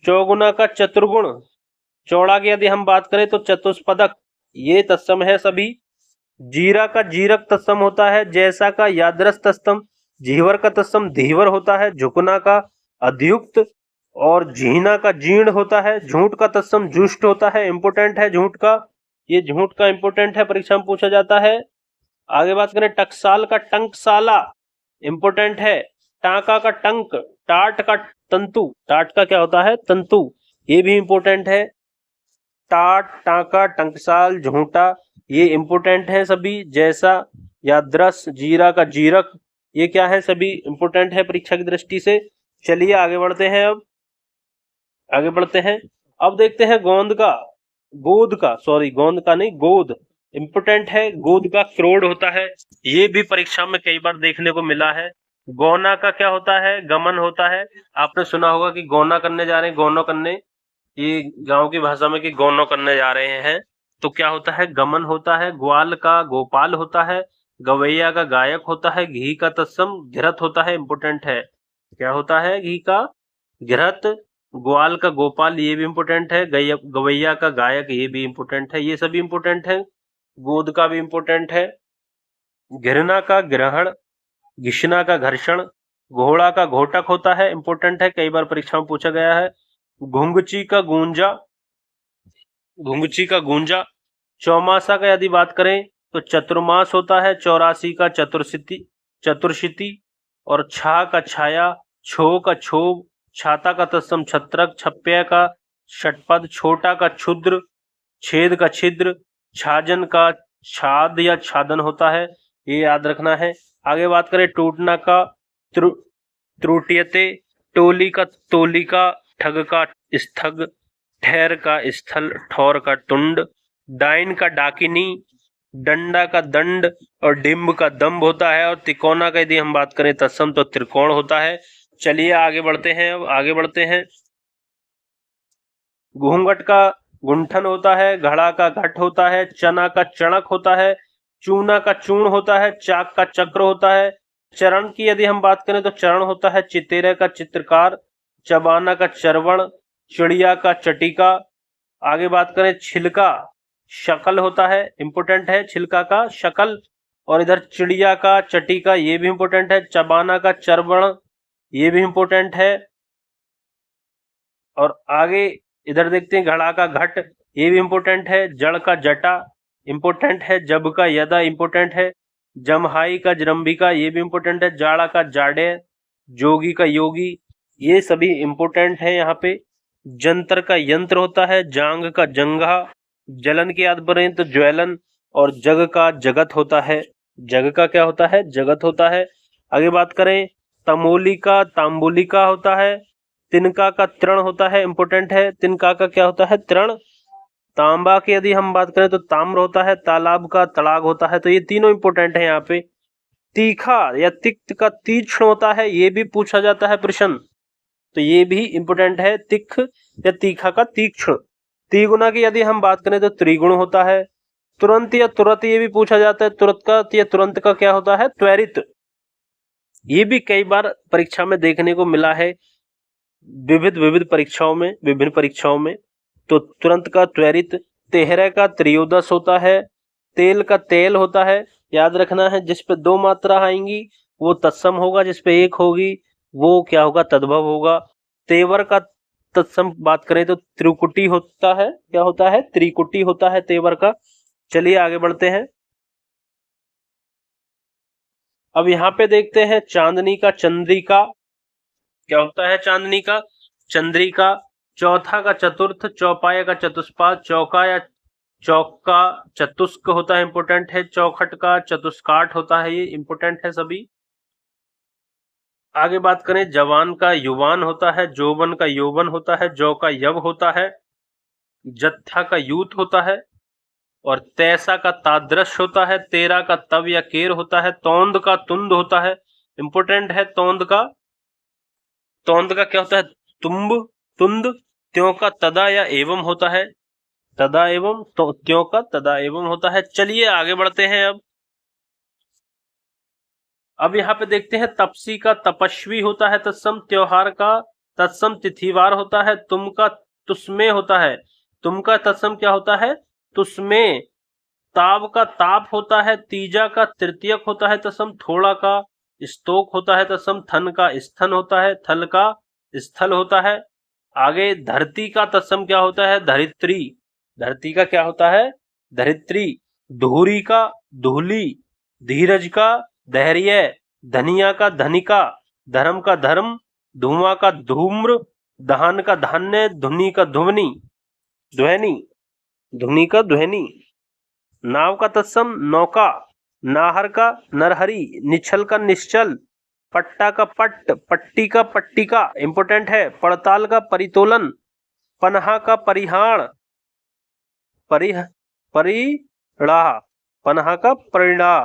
चौगुना का चतुर्गुण, चौड़ा की यदि हम बात करें तो चतुष्पदक, ये तत्सम है सभी। जीरा का जीरक तत्सम होता है, जैसा का यादरस तत्सम, जीवर का तत्सम धीवर होता है, झुकना का अध्युक्त, और झीना का जीर्ण होता है, झूठ का तत्सम जुष्ट होता है, इंपोर्टेंट है झूठ का, ये झूठ का इंपोर्टेंट है, परीक्षा में पूछा जाता है। आगे बात करें टकसाल का टंकसाला, इंपोर्टेंट है। टाका का टंक, टाट का तंतु, टाट का क्या होता है तंतु, ये भी इंपोर्टेंट है। टाट, टाका, टंकसाल, झूठा ये इंपोर्टेंट है सभी। जैसा, यादरस, जीरा का जीरक ये क्या है सभी इंपोर्टेंट है परीक्षा की दृष्टि से। चलिए आगे बढ़ते हैं, अब आगे बढ़ते हैं। अब देखते हैं गोंद का, गोद का, सॉरी गोंद का नहीं गोद इंपोर्टेंट है। गोद का क्रोड होता है, ये भी परीक्षा में कई बार देखने को मिला है। गौना का क्या होता है गमन होता है, आपने सुना होगा कि गौना करने जा रहे हैं, गौनो करने, ये गांव की भाषा में कि गौनो करने जा रहे हैं, तो क्या होता है गमन होता है। ग्वाल का गोपाल होता है, गवैया का गायक होता है, घी का तत्सम घिरत होता है, इंपोर्टेंट है। क्या होता है घी का घिरत, ग्वाल का गोपाल ये भी इंपोर्टेंट है, गवैया का गायक ये भी इंपोर्टेंट है, ये सभी इंपोर्टेंट है। गोद का भी इंपोर्टेंट है। घिरना का ग्रहण, घिसना का घर्षण, घोड़ा का घोटक होता है, इंपोर्टेंट है, कई बार परीक्षा में पूछा गया है। घुंगची का गूंजा, घुंगची का गूंजा। चौमासा का यदि बात करें तो चतुर्मास होता है, 84 का चतुर्शिति, चतुर्शिति, और छा का छाया, छो का क्षोभ, छाता का तत्सम छत्रक, छप्पय का षटपद, छोटा का क्षुद्र, छेद का छिद्र, छाजन का छाद या छादन होता है, ये याद रखना है। आगे बात करें टूटना का त्रुटियते, टोली का तोलिका, ठग का स्थग, ठहर का स्थल, ठौर का टुंड, डाइन का डाकिनी, डंडा का दंड, और डिम्ब का दम्ब होता है। और तिकोना का यदि हम बात करें तत्सम तो त्रिकोण होता है। चलिए आगे बढ़ते हैं, अब आगे बढ़ते हैं। घूंघट का गुंठन होता है, घड़ा का घट होता है, चना का चणक होता है, चूना का चूर्ण होता है, चाक का चक्र होता है। चरण की यदि हम बात करें तो चरण होता है चितेरे का चित्रकार, चबाना का चरवण, चिड़िया का चटिका। आगे बात करें छिलका, शकल होता है, इंपोर्टेंट है छिलका का शकल, और इधर चिड़िया का चटिका ये भी इंपोर्टेंट है। चबाना का चरवण ये भी इंपोर्टेंट है। और आगे इधर देखते हैं घड़ा का घट ये भी इंपोर्टेंट है। जड़ का जटा इंपोर्टेंट है, जब का यदा इंपोर्टेंट है, जमहाई का जरंबिका ये भी इंपोर्टेंट है, जाड़ा का जाड़े, जोगी का योगी ये सभी इंपोर्टेंट है। यहाँ पे जंतर का यंत्र होता है, जांग का जंगा, जलन की याद करें तो ज्वलन, और जग का जगत होता है। जग का क्या होता है जगत होता है। आगे बात करें तमोली का तांबुलिका होता है, तिनका का तृण होता है, इंपोर्टेंट है। तिनका का क्या होता है तृण। तांबा की यदि हम बात करें तो ताम्र होता है, तालाब का तड़ाग होता है। तो ये तीनों इंपोर्टेंट है यहाँ पे। तीखा या तिक्त का तीक्ष्ण होता है, ये भी पूछा जाता है प्रश्न, तो ये भी इंपोर्टेंट है, तिख या तीखा का तीक्ष्ण। त्रिगुणा की यदि हम बात करें तो त्रिगुण होता है। तुरंत या तुरंत ये भी पूछा जाता है, तुरंत का या तुरंत का क्या होता है त्वरित, ये भी कई बार परीक्षा में देखने को मिला है विविध परीक्षाओं में, विभिन्न परीक्षाओं में। तो तुरंत का त्वरित। तेहरे का त्रयोदश होता है, तेल का तेल होता है, याद रखना है जिस पे 2 मात्रा आएंगी वो तत्सम होगा, जिस पे 1 होगी वो क्या होगा तद्भव होगा। तेवर का तत्सम बात करें तो त्रिकुटी होता है, क्या होता है त्रिकुटी होता है तेवर का। चलिए आगे बढ़ते हैं। अब यहाँ पे देखते हैं चांदनी का चंद्रिका, क्या होता है चांदनी का चंद्रिका। चौथा का चतुर्थ, चौपाया का चतुष्पाद, चौका या चौका चतुष्क होता है, इंपोर्टेंट है। चौखट का चतुष्काठ होता है, ये इंपोर्टेंट है सभी। आगे बात करें, जवान का युवान होता है, जोवन का यौवन होता है, जौ का यव होता है, जत्था का यूथ होता है, और तैसा का तादृश होता है, तेरा का तव या केर होता है, तौंद का तुंद होता है, इंपोर्टेंट है। तौंद का क्या होता है, तुम्ब तुंद। त्यों का तदा या एवं होता है, तदा एवं, तो त्यों का तदा एवं होता है। चलिए आगे बढ़ते हैं। अब यहाँ पे देखते हैं, तपसी का तपस्वी होता है तत्सम, त्योहार का तत्सम तिथिवार होता है, तुम का तुस्मे होता है, तुम का तत्सम क्या होता है, तुस्मे। ताव का ताप होता है, तीजा का तृतीयक होता है तत्सम, थोड़ा का स्तोक होता है तत्सम, थन का स्थन होता है, थल का स्थल होता है। आगे धरती का तत्सम क्या होता है, धरित्री। धरती का क्या होता है, धरित्री। धूरी का धूली, धीरज का धैर्य, धनिया का धनिका, धर्म का धर्म, धुआं का धूम्र, धान का धान्य, धुनी का ध्वनि, ध्वनि, धुनी का ध्वनि। नाव का तत्सम नौका, नाहर का नरहरी, निश्चल का निश्चल, पट्टा का पट्ट, पट्टी का पट्टिका, इंपोर्टेंट है। पड़ताल का परितोलन, पन्हा का परिहाण, परिह परिणाह, पन्हा का परिणाह।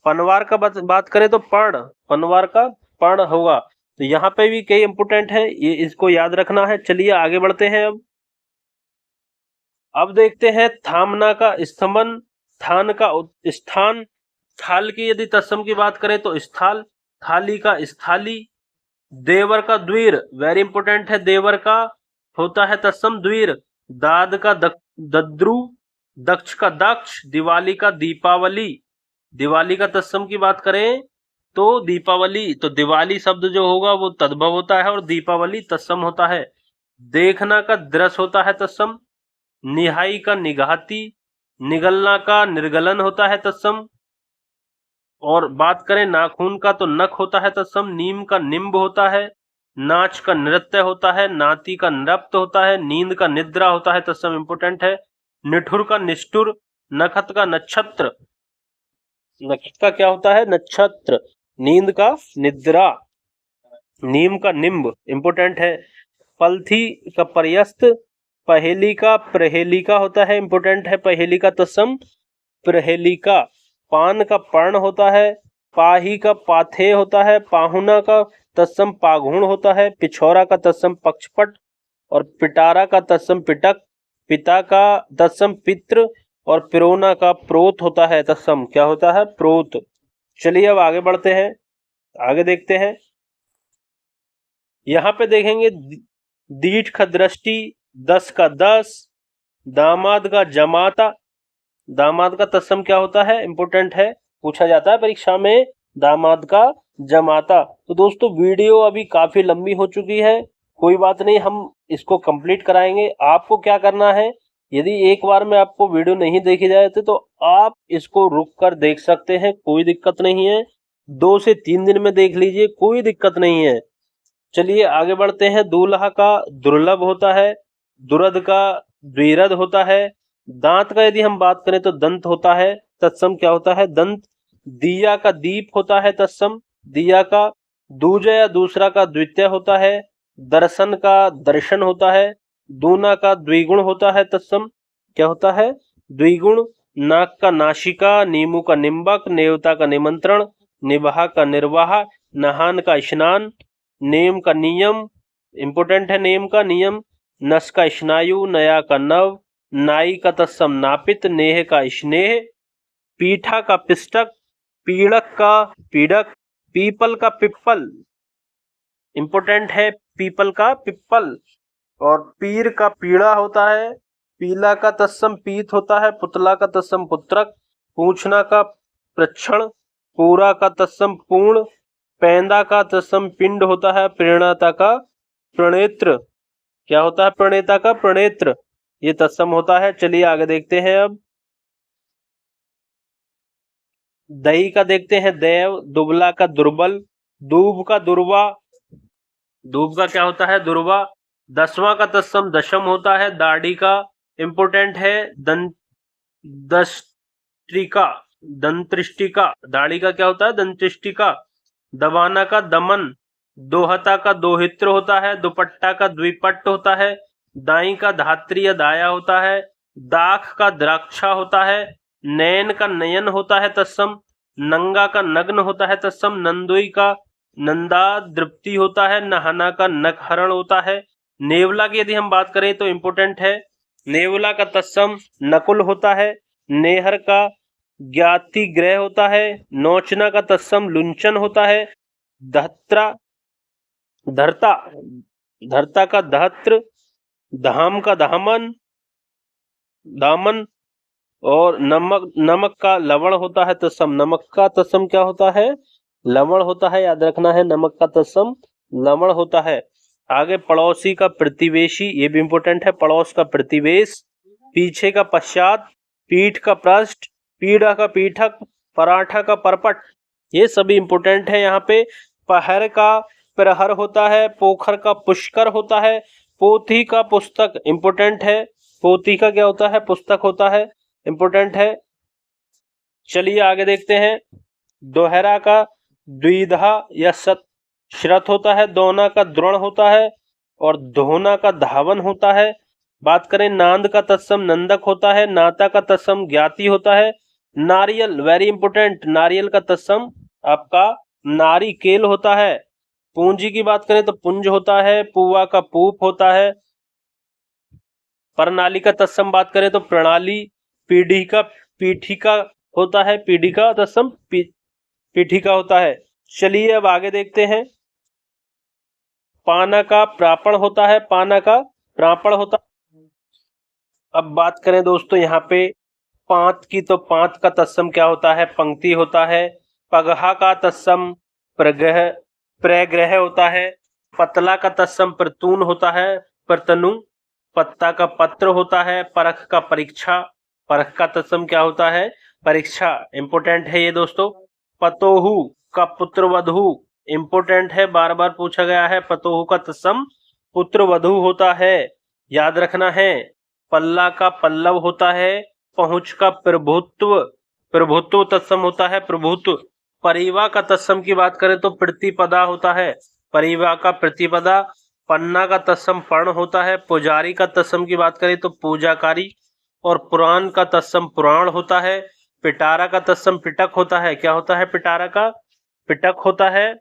पनवार का बात करें तो पर्ण, पनवार का पर्ण होगा। तो यहाँ पे भी कई इंपोर्टेंट है, ये इसको याद रखना है। चलिए आगे बढ़ते हैं। अब देखते हैं, थामना का स्तमन, थान का स्थान, थाल की यदि तत्सम की बात करें तो स्थल, थाली का स्थाली, देवर का द्वीर, वेरी इंपोर्टेंट है, देवर का होता है तत्सम द्वीर, दाद का दद्रु, दक्ष का दक्ष, दिवाली का दीपावली। दिवाली का तत्सम की बात करें तो दीपावली, तो दिवाली शब्द जो होगा वो तद्भव होता है और दीपावली तत्सम होता है। देखना का दृश होता है तत्सम, निहाई का निगाहती, निगलना का निर्गलन होता है तत्सम। और बात करें नाखून का तो नख होता है तत्सम, नीम का निम्ब होता है, नाच का नृत्य होता है, नाती का नृत्य होता है, नींद का निद्रा होता है तत्सम, इंपोर्टेंट है। निठुर का निष्ठुर, नखत का नक्षत्र, नक्षत्र का क्या होता है, नक्षत्र। नींद का निद्रा, नीम का निम्ब, इंपोर्टेंट है। पलथी का पर्यस्त, पहेली का प्रहेलिका होता है, इंपोर्टेंट है। पहेली का तत्सम प्रहेलिका। पान का पर्ण होता है, पाही का पाथे होता है, पाहुना का तत्सम पाघुण होता है, पिछौरा का तत्सम पक्षपट, और पिटारा का तत्सम पिटक, पिता का तत्सम पित्र, और पिरोना का प्रोत होता है तत्सम, क्या होता है, प्रोत। चलिए अब आगे बढ़ते हैं, आगे देखते हैं। यहाँ पे देखेंगे, दीठ का दृष्टि, 10 का 10, दामाद का जमाता, दामाद का तत्सम क्या होता है, इंपोर्टेंट है, पूछा जाता है परीक्षा में, दामाद का जमाता। तो दोस्तों वीडियो अभी काफी लंबी हो चुकी है, कोई बात नहीं, हम इसको कंप्लीट कराएंगे। आपको क्या करना है, यदि एक बार में आपको वीडियो नहीं देखी जाए तो आप इसको रुक कर देख सकते हैं, कोई दिक्कत नहीं है। 2 से 3 दिन में देख लीजिए, कोई दिक्कत नहीं है। चलिए आगे बढ़ते हैं। दूल्हा का दुर्लभ होता है, दुरद का द्विरद होता है, दांत का यदि हम बात करें तो दंत होता है, तत्सम क्या होता है, दंत। दिया का दीप होता है तत्सम, दिया का। दूजा या दूसरा का द्वितीय होता है, दर्शन का दर्शन होता है। दूना का द्विगुण होता है तत्सम, क्या होता है, द्विगुण। नाक का नासिका, नीमू का निम्बक, नेवता का निमंत्रण, निवाह का निर्वाह, नहान का स्नान, नेम का नियम, इंपोर्टेंट है, नेम का नियम। नस का स्नायु, नया का नव, नाई का तत्सम नापित, नेह का स्नेह, पीठा का पिष्टक, पीड़क का पीड़क, पीपल का पिप्पल, इंपोर्टेंट है, पीपल का पिप्पल। और पीर का पीड़ा होता है, पीला का तत्सम पीत होता है, पुतला का तत्सम पुत्रक, पूछना का प्रक्षण, पूरा का तत्सम पूर्ण, पैंदा का तत्सम पिंड होता है, प्रेरणाता का प्रणेत्र, क्या होता है, प्रणेता का प्रणेत्र, ये तत्सम होता है। चलिए आगे देखते हैं। अब दही का देखते हैं देव, दुबला का दुर्बल, दूब का दुर्वा, दूब का क्या होता है दुर्वा, दसवां का तत्सम दशम होता है, दाढ़ी का इंपोर्टेंट है दंत्रिका, दंत्रिष्टिका, दाढ़ी का क्या होता है दंत्रिष्टिका, दबाना का दमन, दोहता का दोहित्र होता है, दुपट्टा का द्विपट्ट होता है, दाई का धात्री या दाया होता है, दाख का द्राक्षा होता है, नयन का नयन होता है तत्सम, नंगा का नग्न होता है तत्सम, नंदुई का नंदा दृप्ति होता है, नहाना का नखहरण होता है, नेवला की यदि हम बात करें तो इंपोर्टेंट है, नेवला का तत्सम नकुल होता है, नेहर का ज्ञाति ग्रह होता है, नोचना का तत्सम लुंचन होता है, धत्रा धरता धरता का धत्र, धाम का धामन दामन, और नमक का लवण होता है तत्सम, नमक का तत्सम क्या होता है लवण होता है, याद रखना है नमक का तत्सम लवण होता है। आगे पड़ोसी का प्रतिवेशी, ये भी इंपोर्टेंट है, पड़ोस का प्रतिवेश, पीछे का पश्चात, पीठ का पृष्ठ, पीड़ा का पीठक, पराठा का परपट, ये सभी इंपोर्टेंट है यहाँ पे। पहर का प्रहर होता है, पोखर का पुष्कर होता है, पोथी का पुस्तक इंपोर्टेंट है, पोथी का क्या होता है पुस्तक होता है, इंपोर्टेंट है। चलिए आगे देखते हैं, दोहरा का द्विधा या श्रत होता है, दोना का द्रोण होता है, और धोना का धावन होता है। बात करें नांद का तत्सम नंदक होता है, नाता का तत्सम ज्ञाति होता है, नारियल वेरी इंपोर्टेंट, नारियल का तत्सम आपका नारिकेल होता है। पूंजी की बात करें तो पुंज होता है, पुआ का पूप होता है। प्रणाली का तत्सम बात करें तो प्रणाली, पीढ़ी का पीठिका होता है, पीढ़ी का तत्सम पीठिका होता है। चलिए अब आगे देखते हैं, पाना का प्रापण होता है, पाना का प्रापण होता है। अब बात करें दोस्तों यहाँ पे पांत की, तो पांत का तत्सम क्या होता है पंक्ति होता है, पगहा का तत्सम प्रग्रह प्रग्रह होता है, पतला का तत्सम प्रतून होता है प्रतनु, पत्ता का पत्र होता है, परख का परीक्षा, परख का तत्सम क्या होता है परीक्षा, इंपोर्टेंट है ये दोस्तों। पतोहू का पुत्र वधू, इंपोर्टेंट है, बार बार पूछा गया है, पतोहू का तत्सम पुत्र वधू होता है, याद रखना है। पल्ला का पल्लव होता है, पहुंच का प्रभुत्व, प्रभुत्व तत्सम होता है प्रभुत्व। परिवा का तत्सम की बात करें तो प्रतिपदा होता है, परिवा का प्रतिपदा। पन्ना का तत्सम पर्ण होता है, पुजारी का तत्सम की बात करें तो पूजाकारी, और पुराण का तत्सम पुराण होता है। पिटारा का तत्सम पिटक होता है, क्या होता है पिटारा का पिटक होता है।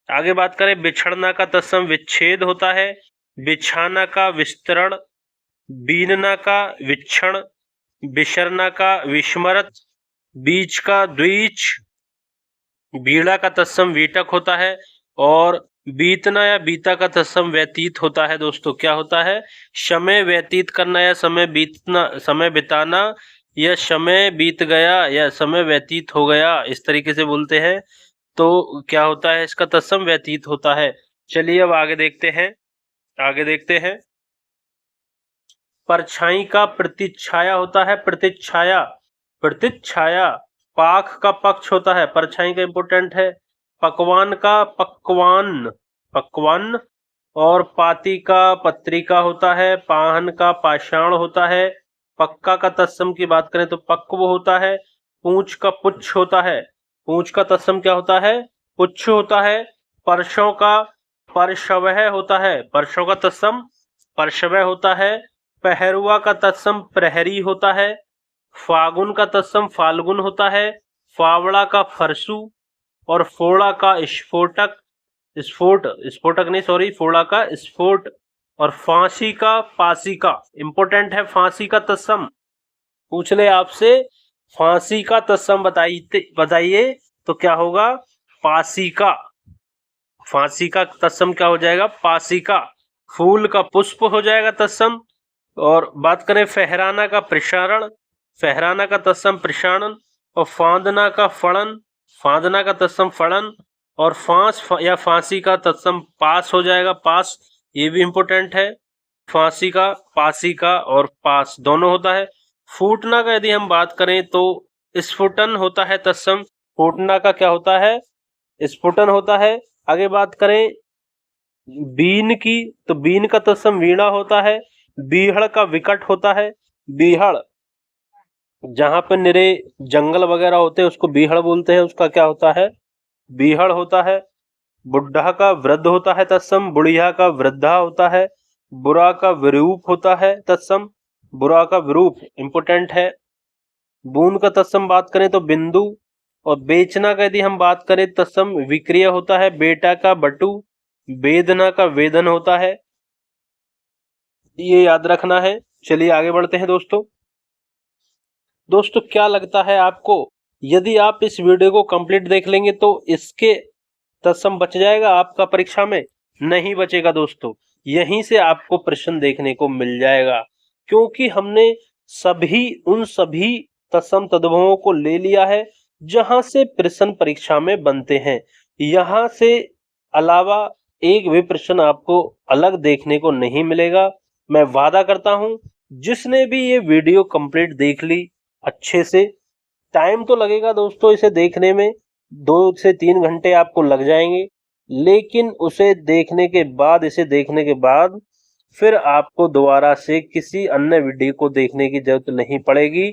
आगे बात करें बिछड़ना का तत्सम विच्छेद होता है, बिछाना का विस्तरण, बीनना का विक्षण, बिशरना का विस्मृत, बीच का द्विच, बीड़ा का तत्सम वीटक होता है, और बीतना या बीता का तत्सम व्यतीत होता है दोस्तों, क्या होता है समय व्यतीत करना या समय बीतना, समय बिताना, या समय बीत गया या समय व्यतीत हो गया, इस तरीके से बोलते हैं, तो क्या होता है इसका तत्सम व्यतीत होता है। चलिए अब आगे देखते हैं, आगे देखते हैं, परछाई का प्रतिच्छाया होता है, प्रतिच्छाया, प्रतिच्छाया। पाख का पक्ष होता है, परछाई का इंपोर्टेंट है। पकवान का पकवान, पकवान, और पाती का पत्रिका होता है, पाहन का पाषाण होता है। पक्का का तत्सम की बात करें तो पक्व होता है। पूंछ का पुच्छ होता है, पूंछ का तत्सम क्या होता है पुच्छ होता है। परसों का परशवह होता है, परसों का तत्सम परशवह होता है। पहरुआ का तत्सम प्रहरी होता है। फागुन का तत्सम फाल्गुन होता है। फावड़ा का फरसू, और फोड़ा का स्फोटक, स्फोटक नहीं सॉरी, फोड़ा का स्फोट, और फांसी का फांसी का, इंपोर्टेंट है फांसी का तत्सम, पूछ ले आपसे फांसी का तत्सम बताइए तो क्या होगा पासी का, फांसी का तत्सम क्या हो जाएगा पासी का। फूल का पुष्प हो जाएगा तत्सम। और बात करें फहराना का प्रसारण, फहराना का तत्सम प्रसारण, और फांदना का फड़न, फांदना का तत्सम फड़न, और फांस या फांसी का तत्सम पास हो जाएगा पास, ये भी इंपोर्टेंट है। फांसी का पासी का और पास दोनों होता है। फूटना का यदि हम बात करें तो स्फुटन होता है तत्सम, स्फोटना का क्या होता है? स्फुटन होता है। आगे बात करें बीन की, तो बीन का तत्सम वीणा होता है। बीहड़ का विकट होता है। बीहड़, जहां पे निरे जंगल वगैरह होते हैं उसको बीहड़ बोलते हैं, उसका क्या होता है? बीहड़ होता है। बुढ़ा का वृद्ध होता है तत्सम, बुढ़िया का वृद्धा होता है। बुरा का विरूप होता है तत्सम, बुरा का विरूप इंपोर्टेंट है। बूंद का तत्सम बात करें तो बिंदु, और बेचना का यदि हम बात करें तत्सम विक्रिय होता है। बेटा का बटु, वेदना का वेदन होता है। ये याद रखना है। चलिए आगे बढ़ते हैं दोस्तों। दोस्तों क्या लगता है आपको, यदि आप इस वीडियो को कंप्लीट देख लेंगे तो इसके तत्सम बच जाएगा आपका परीक्षा में? नहीं बचेगा दोस्तों, यहीं से आपको प्रश्न देखने को मिल जाएगा, क्योंकि हमने उन सभी तत्सम तद्भवों को ले लिया है जहां से प्रश्न परीक्षा में बनते हैं। यहां से अलावा एक भी प्रश्न आपको अलग देखने को नहीं मिलेगा। मैं वादा करता हूं, जिसने भी ये वीडियो कंप्लीट देख ली अच्छे से, टाइम तो लगेगा दोस्तों इसे देखने में, 2 से 3 घंटे आपको लग जाएंगे, लेकिन इसे देखने के बाद फिर आपको दोबारा से किसी अन्य वीडियो को देखने की जरूरत नहीं पड़ेगी,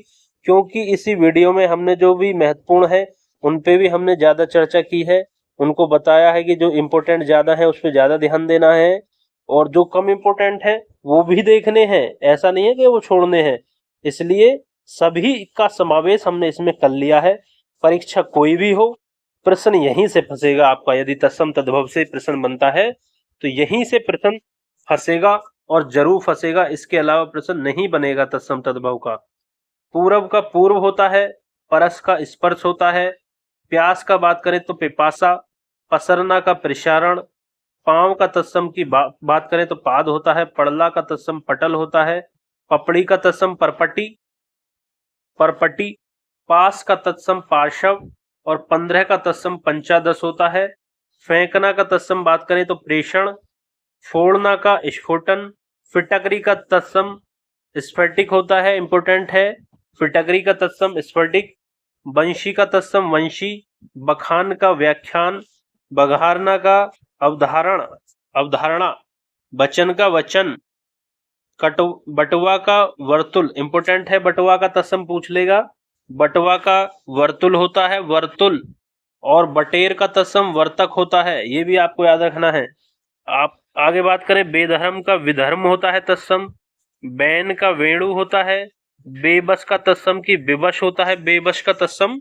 क्योंकि इसी वीडियो में हमने जो भी महत्वपूर्ण है उन पे भी हमने ज्यादा चर्चा की है। उनको बताया है कि जो इम्पोर्टेंट ज्यादा है उस पर ज्यादा ध्यान देना है, और जो कम इम्पोर्टेंट है वो भी देखने हैं, ऐसा नहीं है कि वो छोड़ने हैं। इसलिए सभी का समावेश हमने इसमें कर लिया है। परीक्षा कोई भी हो, प्रश्न यहीं से फंसेगा आपका। यदि तत्सम तद्भव से प्रश्न बनता है तो यहीं से प्रश्न फंसेगा, और जरूर फंसेगा। इसके अलावा प्रश्न नहीं बनेगा तत्सम तद्भव का। पूरब का पूर्व होता है। परस का स्पर्श होता है। प्यास का बात करें तो पिपासा। पसरना का प्रसारण। पांव का तत्सम की बात करें तो पाद होता है। पड़ला का तत्सम पटल होता है। पपड़ी का तत्सम परपटी। पास का तत्सम पार्श्व, और 15 का तत्सम पंचादश होता है। फेंकना का तत्सम बात करें तो प्रेषण। फोड़ना का स्फोटन। फिटकरी का तत्सम स्फटिक होता है, इंपोर्टेंट है। फिटकरी का तत्सम स्फटिक। वंशी का तत्सम वंशी। बखान का व्याख्यान। बघारना का अवधारणा। वचन का वचन। बटुआ का वर्तुल, इंपोर्टेंट है। बटुआ का तत्सम पूछ लेगा। बटुआ का वर्तुल होता है, वर्तुल। और बटेर का तत्सम वर्तक होता है, ये भी आपको याद रखना है। आप आगे बात करें, बेधर्म का विधर्म होता है तत्सम। बैन का वेणु होता है। बेबस का तत्सम की विवश होता है। बेबस का तत्सम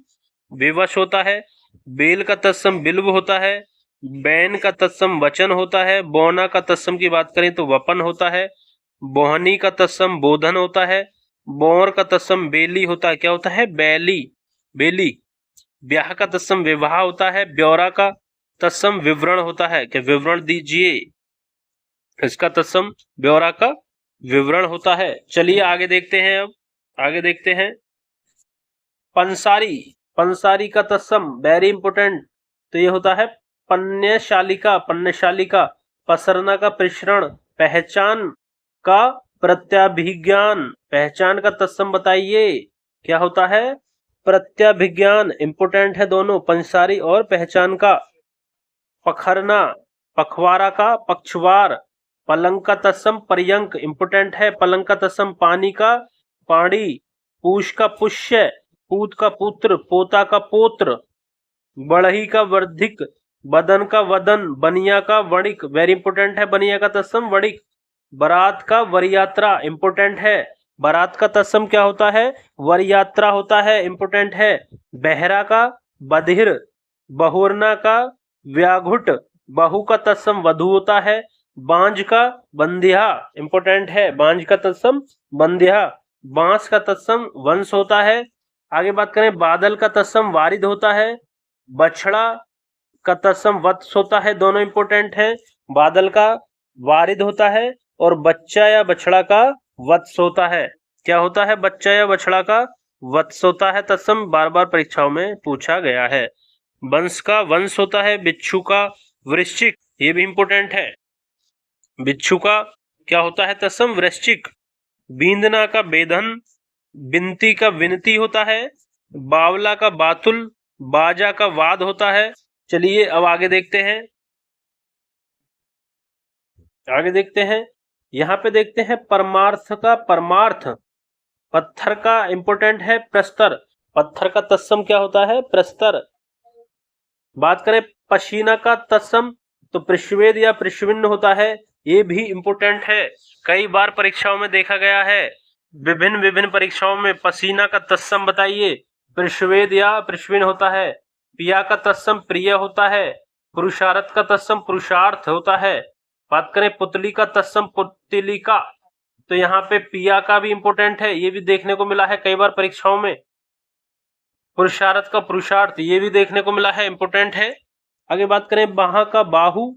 विवश होता है। बेल का तत्सम बिल्व होता है। बैन का तत्सम वचन होता है। बौना का तत्सम की बात करें तो वपन होता है। बोहनी का तत्सम बोधन होता है। बोर का तत्सम बेली होता है, क्या होता है? बेली। ब्याह का तत्सम विवाह होता है। ब्यौरा का तत्सम विवरण होता है, कि विवरण दीजिए। इसका तत्सम ब्यौरा का विवरण होता है। चलिए आगे देखते हैं। अब आगे देखते हैं पंसारी का तत्सम वेरी इंपोर्टेंट, तो ये होता है पन्यशालिका। पसरना का प्रसरण। पहचान का प्रत्याभिज्ञान। पहचान का तत्सम बताइए, क्या होता है? प्रत्याभिज्ञान, इंपोर्टेंट है दोनों, पंसारी और पहचान का। पखरना, पखवारा का पक्षवार। पलंग का तत्सम पर्यंक, इंपोर्टेंट है। पलंग का तत्सम पानी का पाणी। पूष का पुष्य। पूत का पुत्र। पोता का पोत्र। बढ़ई का वर्धिक। बदन का वदन। बनिया का वणिक, वेरी इंपोर्टेंट है। बनिया का तत्सम वणिक। बारात का वरयात्रा, इंपोर्टेंट है। बारात का तत्सम क्या होता है? वरयात्रा होता है, इंपोर्टेंट है। बहरा का बधिर। बहुरना का व्याघुट। बहु का तत्सम वधु होता है। बांझ का बंधिया, इंपोर्टेंट है। बांझ का तत्सम बंधिया। बांस का तत्सम वंश होता है। आगे बात करें, बादल का तत्सम वारिद होता है। बछड़ा का तत्सम वत्स होता है, दोनों इंपोर्टेंट है। बादल का वारिद होता है, और बच्चा या बछड़ा का वत्स होता है। क्या होता है? बच्चा या बछड़ा का वत्स होता है। तत्सम बार बार परीक्षाओं में पूछा गया है। वंश का वंश होता है। बिच्छू का वृश्चिक, ये भी इंपोर्टेंट है। बिच्छू का क्या होता है? तत्सम वृश्चिक। बींदना का बेधन। बिनती का विनती होता है। बावला का बातुल। बाजा का वाद होता है। चलिए अब आगे देखते हैं, यहाँ पे देखते हैं परमार्थ का परमार्थ। पत्थर का इंपोर्टेंट है प्रस्तर, पत्थर का तत्सम क्या होता है? प्रस्तर। बात करें पशीना का तत्सम तो पृष्ठवेद या पृष्ठविन्न होता है, ये भी इंपोर्टेंट है, कई बार परीक्षाओं में देखा गया है। विभिन्न परीक्षाओं में पसीना का तत्सम बताइए, पृष्ठवेद या पृष्ठविन्न होता है। पिया का तत्सम प्रिय होता है, पुरुषार्थ का तत्सम पुरुषार्थ होता है। बात करें पुतली का तत्सम पुतलिका, तो यहाँ पे पिया का भी इंपोर्टेंट है, ये भी देखने को मिला है कई बार परीक्षाओं में। पुरुषार्थ का पुरुषार्थ, ये भी देखने को मिला है, इंपोर्टेंट है। आगे बात करें बाह का बाहु,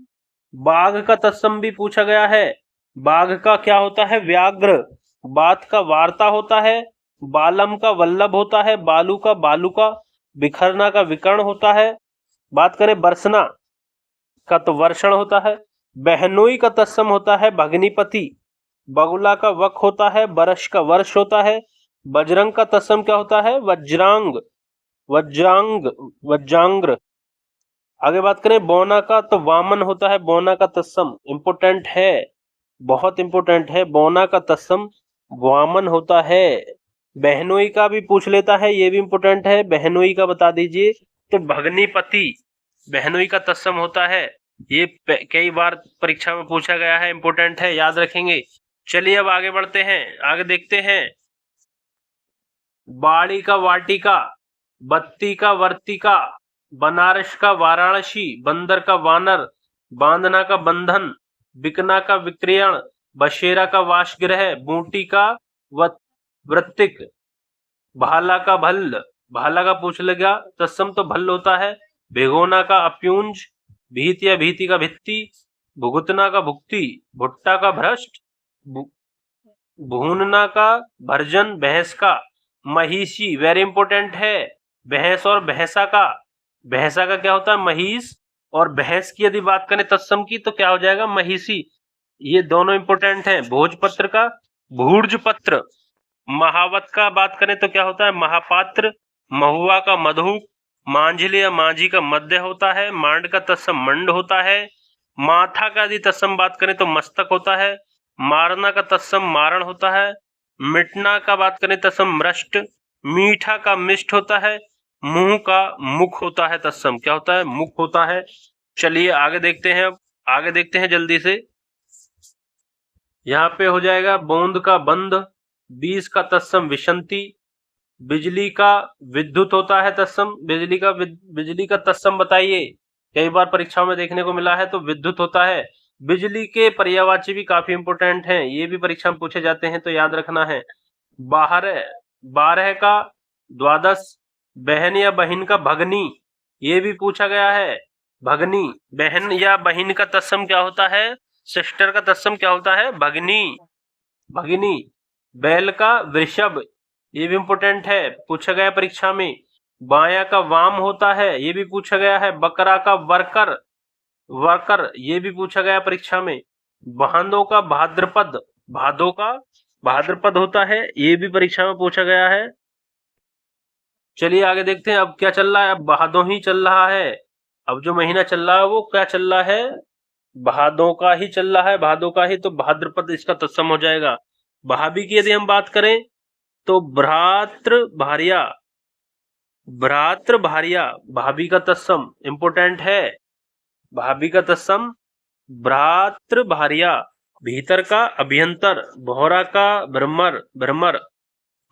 बाघ का तत्सम भी पूछा गया है। बाघ का क्या होता है? व्याघ्र। बात का वार्ता होता है, बालम का वल्लभ होता है, बालू का बालुका, बिखरना का विकर्ण होता है। बात करें बरसना का तो वर्षण होता है। बहनोई का तत्सम होता है भगनीपति, बगुला का वक होता है, बरस का वर्ष होता है। बजरंग का तत्सम क्या होता है? वज्रांग, वज्रांग्र। आगे बात करें बौना का तो वामन होता है, बौना का तत्सम इंपोर्टेंट है, बहुत इंपोर्टेंट है, बौना का तत्सम वामन होता है। बहनोई का भी पूछ लेता है, ये भी इंपोर्टेंट है, बहनोई का बता दीजिए तो भगनीपति बहनोई का तत्सम होता है, ये कई बार परीक्षा में पूछा गया है, इंपोर्टेंट है, याद रखेंगे। चलिए अब आगे बढ़ते हैं, आगे देखते हैं। बाड़ी का वाटिका, बत्ती का वर्तिका, बनारस का वाराणसी, बंदर का वानर, बांधना का बंधन, बिकना का विक्रयण, बशेरा का वासगृह, बूटी का वृत्तिक, भाला का भल्ल, भाला का पूछ लेगा तत्सम तो भल्ल होता है। भिगोना का अप्यूंज, भीत या भीति का भित्ति, भुगतना का भुक्ति, भुट्टा का भ्रष्ट, भूनना का भर्जन, भैंस का महिषी, वेरी इंपोर्टेंट है। भैंस और भैंसा का क्या होता है? महिष, और भैंस की यदि बात करें तत्सम की तो क्या हो जाएगा? महिषी। ये दोनों इंपोर्टेंट हैं। भोजपत्र का भूर्जपत्र, महावत का बात करें तो क्या होता है? महापात्र, महुआ का मधु, मांझली या मांझी का मध्य होता है, मांड का तत्सम मंड होता है। माथा का यदि तत्सम बात करें तो मस्तक होता है, मारना का तत्सम मारण होता है, मिटना का बात करें तत्सम मृष्ट, मीठा का मिष्ट होता है, मुंह का मुख होता है, तत्सम क्या होता है? मुख होता है। चलिए आगे देखते हैं, अब आगे देखते हैं जल्दी से। यहाँ पे हो जाएगा बोंद का बंद, बीस का तत्सम विशंति, बिजली का विद्युत होता है तत्सम, बिजली का तत्सम बताइए, कई बार परीक्षाओं में देखने को मिला है, तो विद्युत होता है। बिजली के पर्यायवाची भी काफी इंपोर्टेंट हैं, ये भी परीक्षा में पूछे जाते हैं, तो याद रखना है। बारह का द्वादश, बहन या बहिन का भगनी, ये भी पूछा गया है। भगनी, बहन या बहिन का तत्सम क्या होता है? सिस्टर का तत्सम क्या होता है? भगिनी। बैल का वृषभ, ये भी इंपोर्टेंट है, पूछा गया परीक्षा में। बाया का वाम होता है, ये भी पूछा गया है। बकरा का वर्कर, ये भी पूछा गया परीक्षा में। भादों का भाद्रपद, भादों का भाद्रपद होता है, ये भी परीक्षा में पूछा गया है। चलिए आगे देखते हैं, अब क्या चल रहा है? अब भादों ही चल रहा है, अब जो महीना चल रहा है वो क्या चल रहा है? भादों का ही चल रहा है, भादों का ही, तो भाद्रपद इसका तत्सम हो जाएगा। भाभी की यदि हम बात करें तो भ्रातृ भार्या, भाभी का तत्सम इंपोर्टेंट है, भाभी का तत्सम भ्रातृ भार्या। भीतर का अभ्यंतर, भौरा का भ्रमर,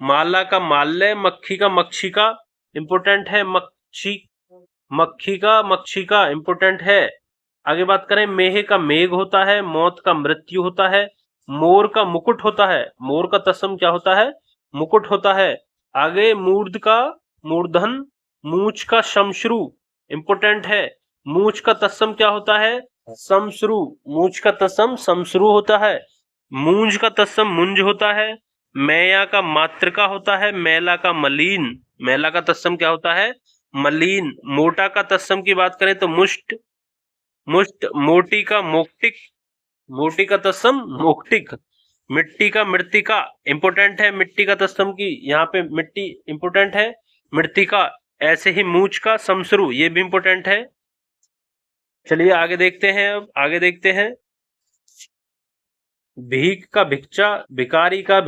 माला का माल्य, मक्खी का मक्षिका इंपोर्टेंट है, मक्खी का इंपोर्टेंट है। आगे बात करें, मेह का मेघ होता है, मौत का मृत्यु होता है, मोर का मुकुट होता है, मोर का तत्सम क्या होता है? मुकुट होता है। आगे मूर्ध का मूर्धन, मूछ का शमश्रु इंपोर्टेंट है, मूछ का तत्सम क्या होता है? समश्रु, मूछ का तत्सम समश्रु होता है। मूंज का तत्सम मुंज होता है। मैया का मातृका होता है, मैला का मलीन, मैला का तत्सम क्या होता है? मलीन। मोटा का तत्सम की बात करें तो मुष्ट, मोटी का मोक्टिक, मोटी का तत्सम मोक्टिक। मिट्टी का मृत्तिका इंपोर्टेंट है, मिट्टी का तत्सम की यहाँ पे मिट्टी इंपोर्टेंट है, मृत्तिका। ऐसे ही मूछ का समश्रु, ये भी इंपॉर्टेंट है। चलिए आगे देखते हैं, अब आगे देखते हैं। भीख का भिक्षा, भिकारी का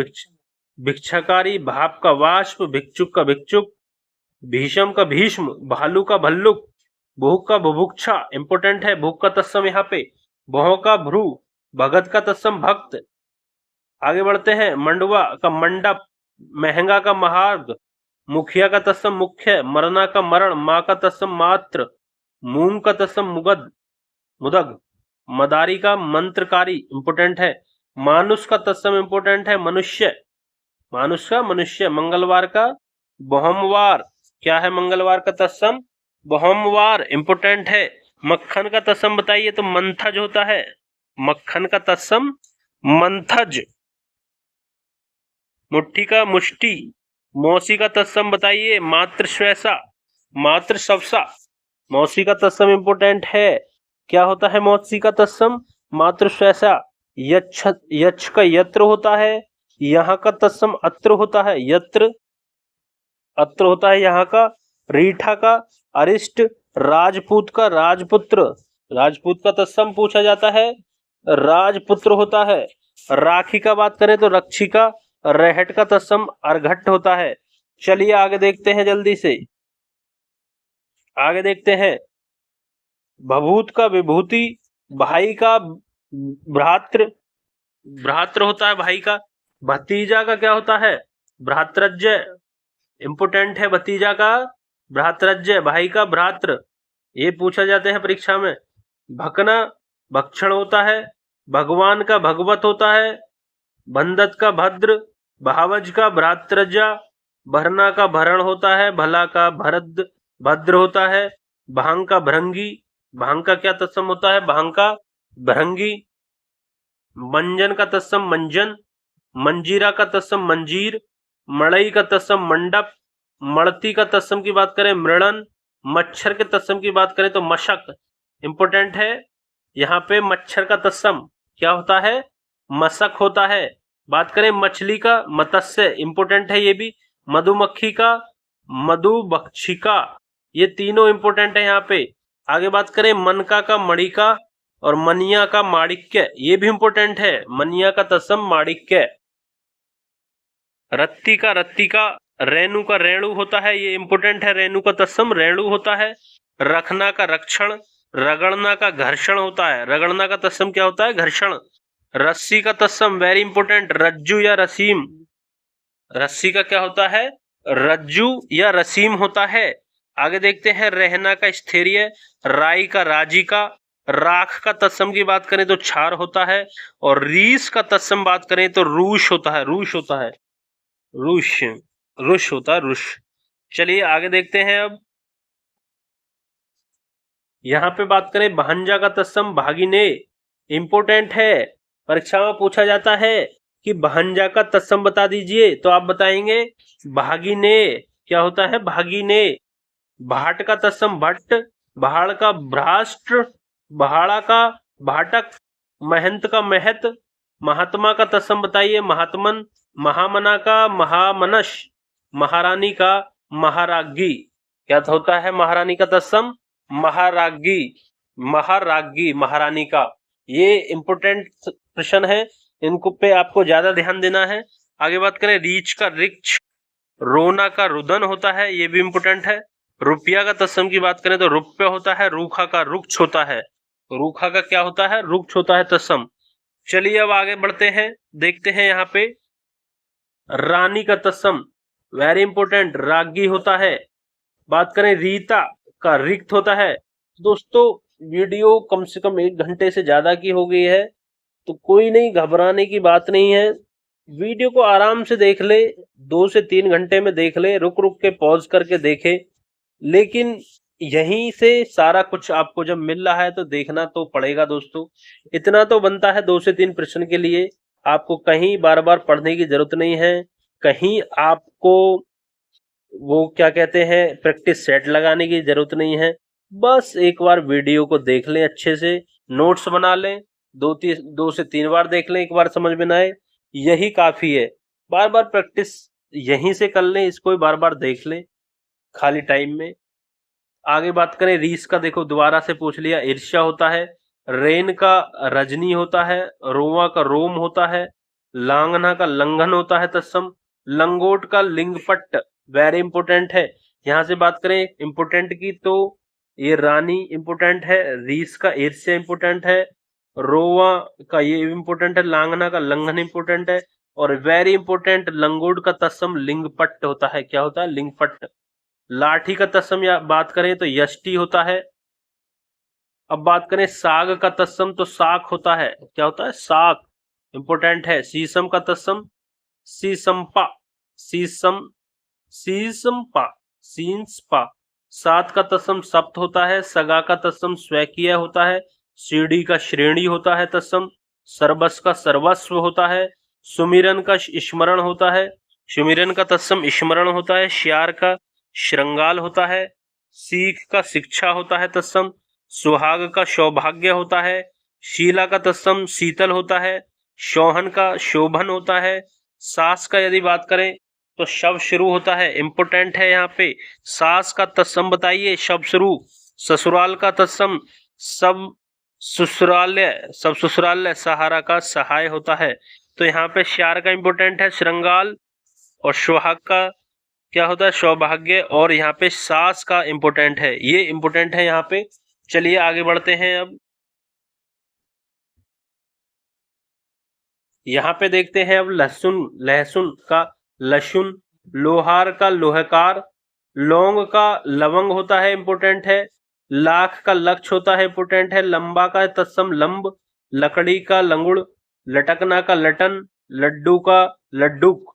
भिक्षाकारी, भाप का वाष्प, भिक्षुक का भिक्षुक, भीषम का भीष्म, भालू का भल्लुक, भूख का बुभुक्षा, इंपोर्टेंट है। भूख का तत्सम यहाँ पे, भौ का भ्रू, भगत का तत्सम भक्त। आगे बढ़ते हैं। मंडवा का मंडप, महंगा का महार्ग, मुखिया का तत्सम मुख्य, मरना का मरण, माँ का तत्सम मात्र, मूंग का तत्सम मुगद मुदग, मदारी का मंत्रकारी, इंपोर्टेंट है। मानुष का तत्सम इंपोर्टेंट है, मनुष्य, मानुष का मनुष्य। मंगलवार का बहुमवार, क्या है मंगलवार का तत्सम? बहुमवार, इंपोर्टेंट है। मक्खन का तत्सम बताइए, तो मंथज होता है, मक्खन का तत्सम मंथज। मुट्ठी का मुष्टि, मौसी का तत्सम बताइए, मात्र स्वैसा, मात्र सवसा। मौसी का तत्सम इंपोर्टेंट है, क्या होता है मौसी का तत्सम? मात्र स्वैसा। यक्ष का यत्र होता है, यहाँ का तत्सम अत्र होता है, यत्र अत्र होता है यहाँ का। रीठा का अरिष्ट, राजपूत का राजपुत्र, राजपूत का तत्सम पूछा जाता है, राजपुत्र होता है। राखी का बात करें तो रक्षी का, रहट का तत्सम अर्घट होता है। चलिए आगे देखते हैं जल्दी से, आगे देखते हैं। भभूत का विभूति, भाई का भ्रातृ, भ्रातृ होता है भाई का। भतीजा का क्या होता है? भ्रातृज्य, इंपोर्टेंट है। भतीजा का भ्रातृज्य, भाई का भ्रातृ, ये पूछा जाते हैं परीक्षा में। भकना भक्षण होता है, भगवान का भगवत होता है, बंदत का भद्र, भावज का भ्रातृजा, भरना का भरण होता है, भला का भरद भद्र होता है। भांग का भृंगी, भांग का क्या तत्सम होता है? भांग का भृंगी। मंजन का तत्सम मंजन, मंजीरा का तत्सम मंजीर, मड़ई का तत्सम मंडप, मड़ती का तत्सम की बात करें मृणन, मच्छर के तत्सम की बात करें तो मशक, इंपोर्टेंट है। यहाँ पे मच्छर का तत्सम क्या होता है? मशक होता है। बात करें मछली का मत्स्य, इंपोर्टेंट है ये भी। मधुमक्खी का मधुबक्षिका, ये तीनों इंपोर्टेंट है यहाँ पे। आगे बात करें मनका का मणिका और मनिया का माणिक्य, ये भी इंपोर्टेंट है। मनिया का तत्सम माणिक्य। रत्ती का रत्तिका, रेणु का रेणु होता है, ये इंपोर्टेंट है। रेणु का तत्सम रेणु होता है। रखना का रक्षण, रगड़ना का घर्षण होता है, रगड़ना का तत्सम क्या होता है? घर्षण। रस्सी का तत्सम वेरी इंपोर्टेंट, रज्जू या रसीम, रस्सी का क्या होता है? रज्जू या रसीम होता है। आगे देखते हैं। रहना का स्थैर्य, राई का राजी का, राख का तत्सम की बात करें तो क्षार होता है, और रीस का तत्सम बात करें तो रूष होता है, रूष होता है, रूष, रुष होता है, रुष। चलिए आगे देखते हैं। अब यहाँ पे बात करें भांजा का तत्सम भागिने, इंपोर्टेंट है, परीक्षा में पूछा जाता है कि भांजा का तत्सम बता दीजिए, तो आप बताएंगे भागिने, क्या होता है? भागिने। भाट का तत्सम भट्ट, भाड़ का भ्राष्ट्र, भाड़ा का भाटक, महंत का महत, महात्मा का तत्सम बताइए महात्मन, महामना का महामनश, महारानी का महारागी, क्या होता है महारानी का तत्सम? महारागी, महारागी, महारानी का। ये इंपोर्टेंट प्रश्न है, इनको पे आपको ज्यादा ध्यान देना है। आगे बात करें रीछ का रिक्ष, रोना का रुदन होता है, ये भी इंपोर्टेंट है। रुपया का तत्सम की बात करें तो रुपय होता है। रूखा का रुक्ष होता है, रूखा का क्या होता है? रुक्ष होता है तत्सम। चलिए अब आगे बढ़ते हैं, देखते हैं यहाँ पे रानी का तत्सम वेरी इंपोर्टेंट, रागी होता है। बात करें रीता का रिक्त होता है। दोस्तों वीडियो कम से कम 1 घंटे से ज्यादा की हो गई है, तो कोई नहीं, घबराने की बात नहीं है। वीडियो को आराम से देख ले, 2 से 3 घंटे में देख ले, रुक रुक के पॉज करके देखे, लेकिन यहीं से सारा कुछ आपको जब मिल रहा है तो देखना तो पड़ेगा दोस्तों। इतना तो बनता है 2 से 3 प्रश्न के लिए, आपको कहीं बार बार पढ़ने की जरूरत नहीं है, कहीं आपको वो क्या कहते हैं प्रैक्टिस सेट लगाने की जरूरत नहीं है। बस एक बार वीडियो को देख लें, अच्छे से नोट्स बना लें, 2 से 3 बार देख लें, एक बार समझ में ना आए यही काफी है। बार बार प्रैक्टिस यहीं से कर लें, इसको बार बार देख लें, खाली टाइम में। आगे बात करें रीस का, देखो दोबारा से पूछ लिया, ईर्ष्या होता है। रेन का रजनी होता है। रोवा का रोम होता है। लांगना का लंघन होता है तत्सम। लंगोट का लिंगपट्ट, वेरी इंपोर्टेंट है। यहां से बात करें इंपोर्टेंट की तो ये रानी इंपोर्टेंट है, रीस का ईर्ष्या इंपोर्टेंट है, रोवा का ये इंपोर्टेंट है, लांगना का लंघन इंपोर्टेंट है, और वेरी इंपोर्टेंट लंगोट का तत्सम लिंगपट्ट होता है। क्या होता है? लिंगपट्ट। लाठी का तत्सम या बात करें तो यष्टि होता है। अब बात करें साग का तत्सम तो साक होता है। क्या होता है? साक इंपोर्टेंट है। शीशम का तत्सम शीशमपा, शीशम, शीशमपा, शींसपा। सात का तत्सम सप्त होता है। सगा का तत्सम स्वकीय होता है। सीढ़ी का श्रेणी होता है तत्सम। सर्वस का सर्वस्व होता है। सुमिरन का स्मरण होता है। सुमिरन का तत्सम स्मरण होता है। श्यार का श्रृंगाल होता है। सीख का शिक्षा होता है तत्सम। सुहाग का सौभाग्य होता है। शीला का तत्सम शीतल होता है। शोहन का शोभन होता है। सास का यदि बात करें तो शब्द शुरू होता है, इंपोर्टेंट है यहाँ पे। सास का तत्सम बताइए, शब्द शुरू। ससुराल का तत्सम सब ससुरालय, सब ससुरालय। सहारा का सहाय होता है। तो यहाँ पे श्यार का इंपोर्टेंट है श्रृंगाल, और सुहाग का क्या होता है? सौभाग्य। और यहाँ पे सास का इंपोर्टेंट है, ये इंपोर्टेंट है यहाँ पे। चलिए आगे बढ़ते हैं। अब यहाँ पे देखते हैं अब लहसुन, लहसुन का लहसुन, लोहार का लोहकार, लौंग का लवंग होता है, इंपोर्टेंट है। लाख का लक्ष्य होता है, इंपोर्टेंट है। लंबा का तत्सम लंब, लकड़ी का लंगुड़, लटकना का लटन, लड्डू का लड्डूक।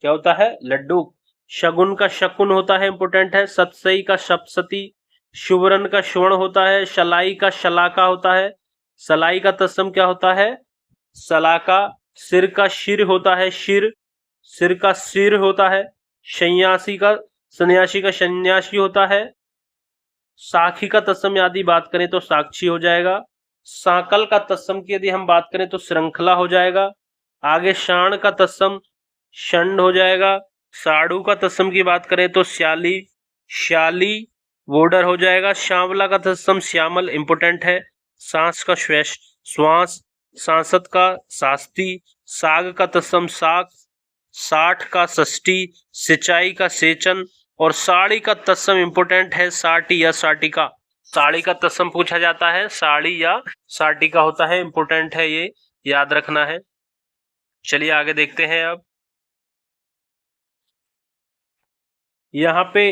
क्या होता है? लड्डूक। शगुन का शकुन होता है, इंपोर्टेंट है। सतसई का सप्तसती, सुवर्ण का स्वर्ण होता है। शलाई का शलाका होता है। सलाई का तत्सम क्या होता है? सलाका। सिर का शिर होता है, शिर, सिर का सिर होता है। सन्यासी का सन्यासी होता है। साखी का तत्सम यदि बात करें तो साक्षी हो जाएगा। साकल का तत्सम की यदि हम बात करें तो श्रृंखला हो जाएगा। आगे शाण का तत्सम षंड हो जाएगा। साड़ू का तत्सम की बात करें तो श्याली, श्याली वोडर हो जाएगा। श्यामला का तत्सम श्यामल, इंपोर्टेंट है। सांस का श्वास, सांसद का शास्त्री। साग का तत्सम साग, साठ का षष्ठी, सिंचाई का सेचन, और साड़ी का तत्सम इंपोर्टेंट है, साटी या साटिका। साड़ी का तत्सम पूछा जाता है, साड़ी या साटिका होता है, इंपोर्टेंट है, ये याद रखना है। चलिए आगे देखते हैं। अब यहाँ पे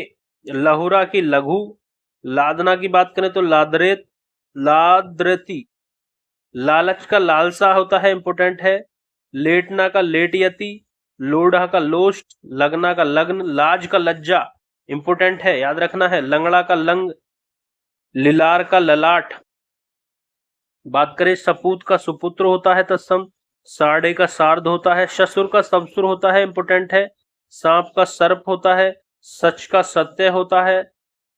लहुरा की लघु, लादना की बात करें तो लादरेत, लाद्रती। लालच का लालसा होता है, इंपोर्टेंट है। लेटना का लेटयति, लोढ़ा का लोस्ट, लगना का लग्न, लाज का लज्जा, इंपोर्टेंट है, याद रखना है। लंगड़ा का लंग, लिलार का ललाट। बात करें सपूत का सुपुत्र होता है तत्सम। साढ़े का सार्ध होता है। ससुर का सबसुर होता है, इंपोर्टेंट है। सांप का सर्प होता है। सच का सत्य होता है।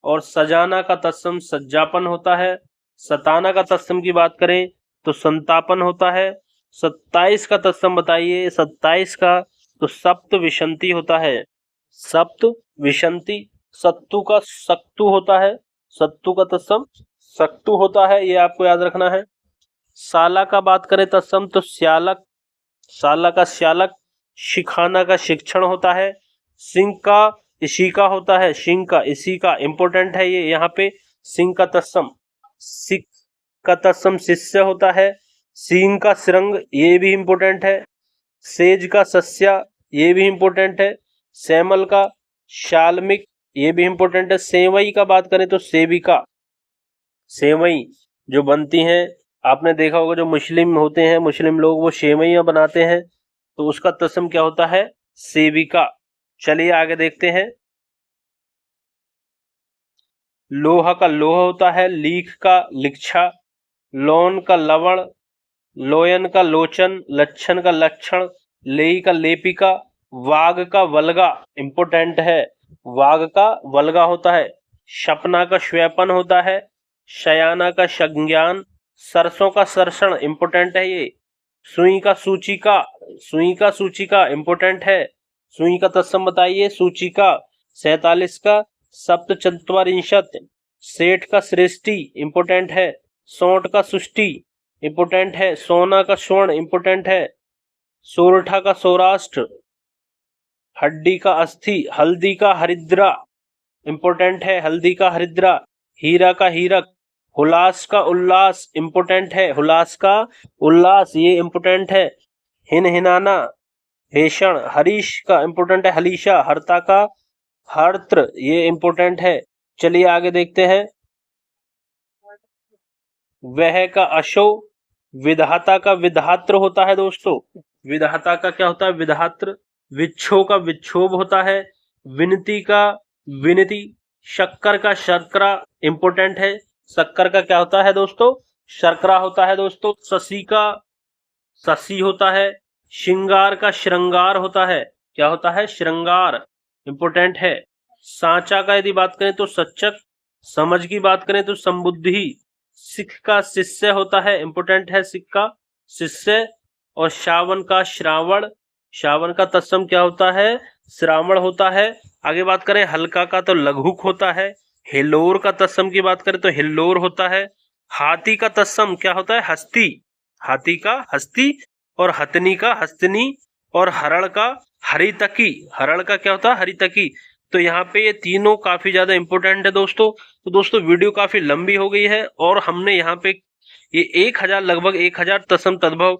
और सजाना का तत्सम सज्जापन होता है। सताना का तत्सम की बात करें तो संतापन होता है। 27 का तत्सम बताइए। 27 का तो सप्त विशंति होता है, सप्त विशंति। सत्तु का सक्तु होता है, सत्तु का तत्सम सक्तु होता है, ये आपको याद रखना है। साला का बात करें तत्सम तो श्यालक, साला का श्यालक। शिखाना का शिक्षण होता है। सिंह का इसी का होता है, सिंह का इसी का, इंपोर्टेंट है ये यहाँ पे। सिंह का तत्सम, सिख का तत्सम शिष्य होता है। सिंह का श्रृंग, ये भी इंपोर्टेंट है। सेज का सस्या, ये भी इंपोर्टेंट है। सैमल का शाल्मिक, ये भी इंपोर्टेंट है। सेवई का बात करें तो सेविका, सेवई जो बनती हैं, आपने देखा होगा जो मुस्लिम होते हैं, मुस्लिम लोग वो सेवइयां बनाते हैं, तो उसका तत्सम क्या होता है? सेविका। चलिए आगे देखते हैं। लोहा का लोह होता है। लीख का लिक्षा, लोन का लवण, लोयन का लोचन, लक्षण का लक्षण, लेई का लेपिका, वाग का वल्गा, इंपोर्टेंट है, वाग का वल्गा होता है। शपना का श्वेपन होता है। शयाना का संज्ञान, सरसों का सरसण, इंपोर्टेंट है ये। सुई का सूचिका, सुई का सूचिका, इंपोर्टेंट है। सुई का तत्सम बताइए, सूचिका। 47 का सप्तचत्वारिंशत्, सेठ का सृष्टि इंपोर्टेंट है, सौंठ का सुष्टि इंपोर्टेंट है, सोना का स्वर्ण इंपोर्टेंट है, सोरठा का सौराष्ट्र, हड्डी का अस्थि, हल्दी का हरिद्रा इंपोर्टेंट है, हल्दी का हरिद्रा, हीरा का हीरक, हुलास का उल्लास इंपोर्टेंट है, हुलास का उल्लास ये इंपोर्टेंट है, हिनहिनाना, हेषण, हरीश का इंपोर्टेंट है, हलीशा, हरता का हर्त्र ये इंपोर्टेंट है। चलिए आगे देखते हैं। वह का अशो, विधाता का विधात्र होता है दोस्तों, विधाता का क्या होता है, विधात्र। विच्छो का विक्षोभ होता है, विनती का विनती, शक्कर का शर्करा इंपोर्टेंट है, शक्कर का क्या होता है दोस्तों, शर्करा होता है दोस्तों। शशि का शशि होता है, श्रृंगार का श्रृंगार होता है, क्या होता है, श्रृंगार इंपोर्टेंट है। सांचा का यदि बात करें तो सच्चक, समझ की बात करें तो संबुद्धि, सिख का शिष्य होता है, इंपोर्टेंट है, सिख का शिष्य। और श्रावण का श्रावण, श्रावण का तत्सम क्या होता है, श्रावण होता है। आगे बात करें हल्का का तो लघुक होता है, हिल्लोर का तत्सम की बात करें तो हिल्लोर होता है। हाथी का तत्सम क्या होता है, हस्ती, हाथी का हस्ती, और हथनी का हस्तनी, और हरण का हरितकी, हरण का क्या होता है, हरितकी। तो यहाँ पे ये तीनों काफी ज्यादा इंपोर्टेंट है दोस्तों। तो दोस्तों वीडियो काफी लंबी हो गई है और हमने यहाँ पे ये 1000 लगभग 1000 तत्सम तद्भव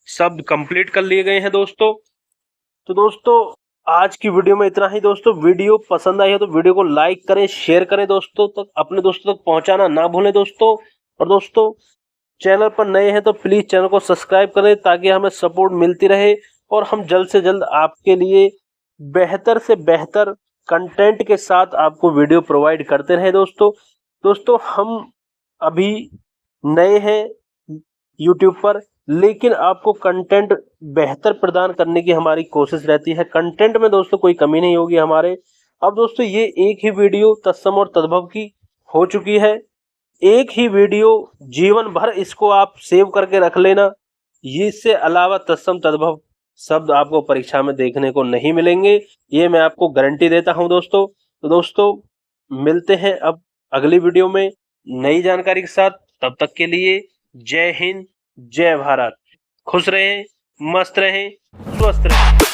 शब्द कंप्लीट कर लिए गए हैं दोस्तों। तो दोस्तों आज की वीडियो में इतना ही दोस्तों। वीडियो पसंद आई है तो वीडियो को लाइक करें, शेयर करें दोस्तों तक, अपने दोस्तों तक पहुंचाना ना भूलें दोस्तों। और दोस्तों चैनल पर नए हैं तो प्लीज चैनल को सब्सक्राइब करें ताकि हमें सपोर्ट मिलती रहे और हम जल्द से जल्द आपके लिए बेहतर से बेहतर कंटेंट के साथ आपको वीडियो प्रोवाइड करते रहे दोस्तों हम अभी नए हैं यूट्यूब पर, लेकिन आपको कंटेंट बेहतर प्रदान करने की हमारी कोशिश रहती है। कंटेंट में दोस्तों कोई कमी नहीं होगी हमारे। अब दोस्तों ये एक ही वीडियो तत्सम और तद्भव की हो चुकी है, एक ही वीडियो जीवन भर इसको आप सेव करके रख लेना। इससे अलावा तत्सम तद्भव शब्द आपको परीक्षा में देखने को नहीं मिलेंगे, ये मैं आपको गारंटी देता हूं दोस्तों। तो दोस्तों मिलते हैं अब अगली वीडियो में नई जानकारी के साथ। तब तक के लिए जय हिंद, जय भारत। खुश रहें, मस्त रहें, स्वस्थ रहें।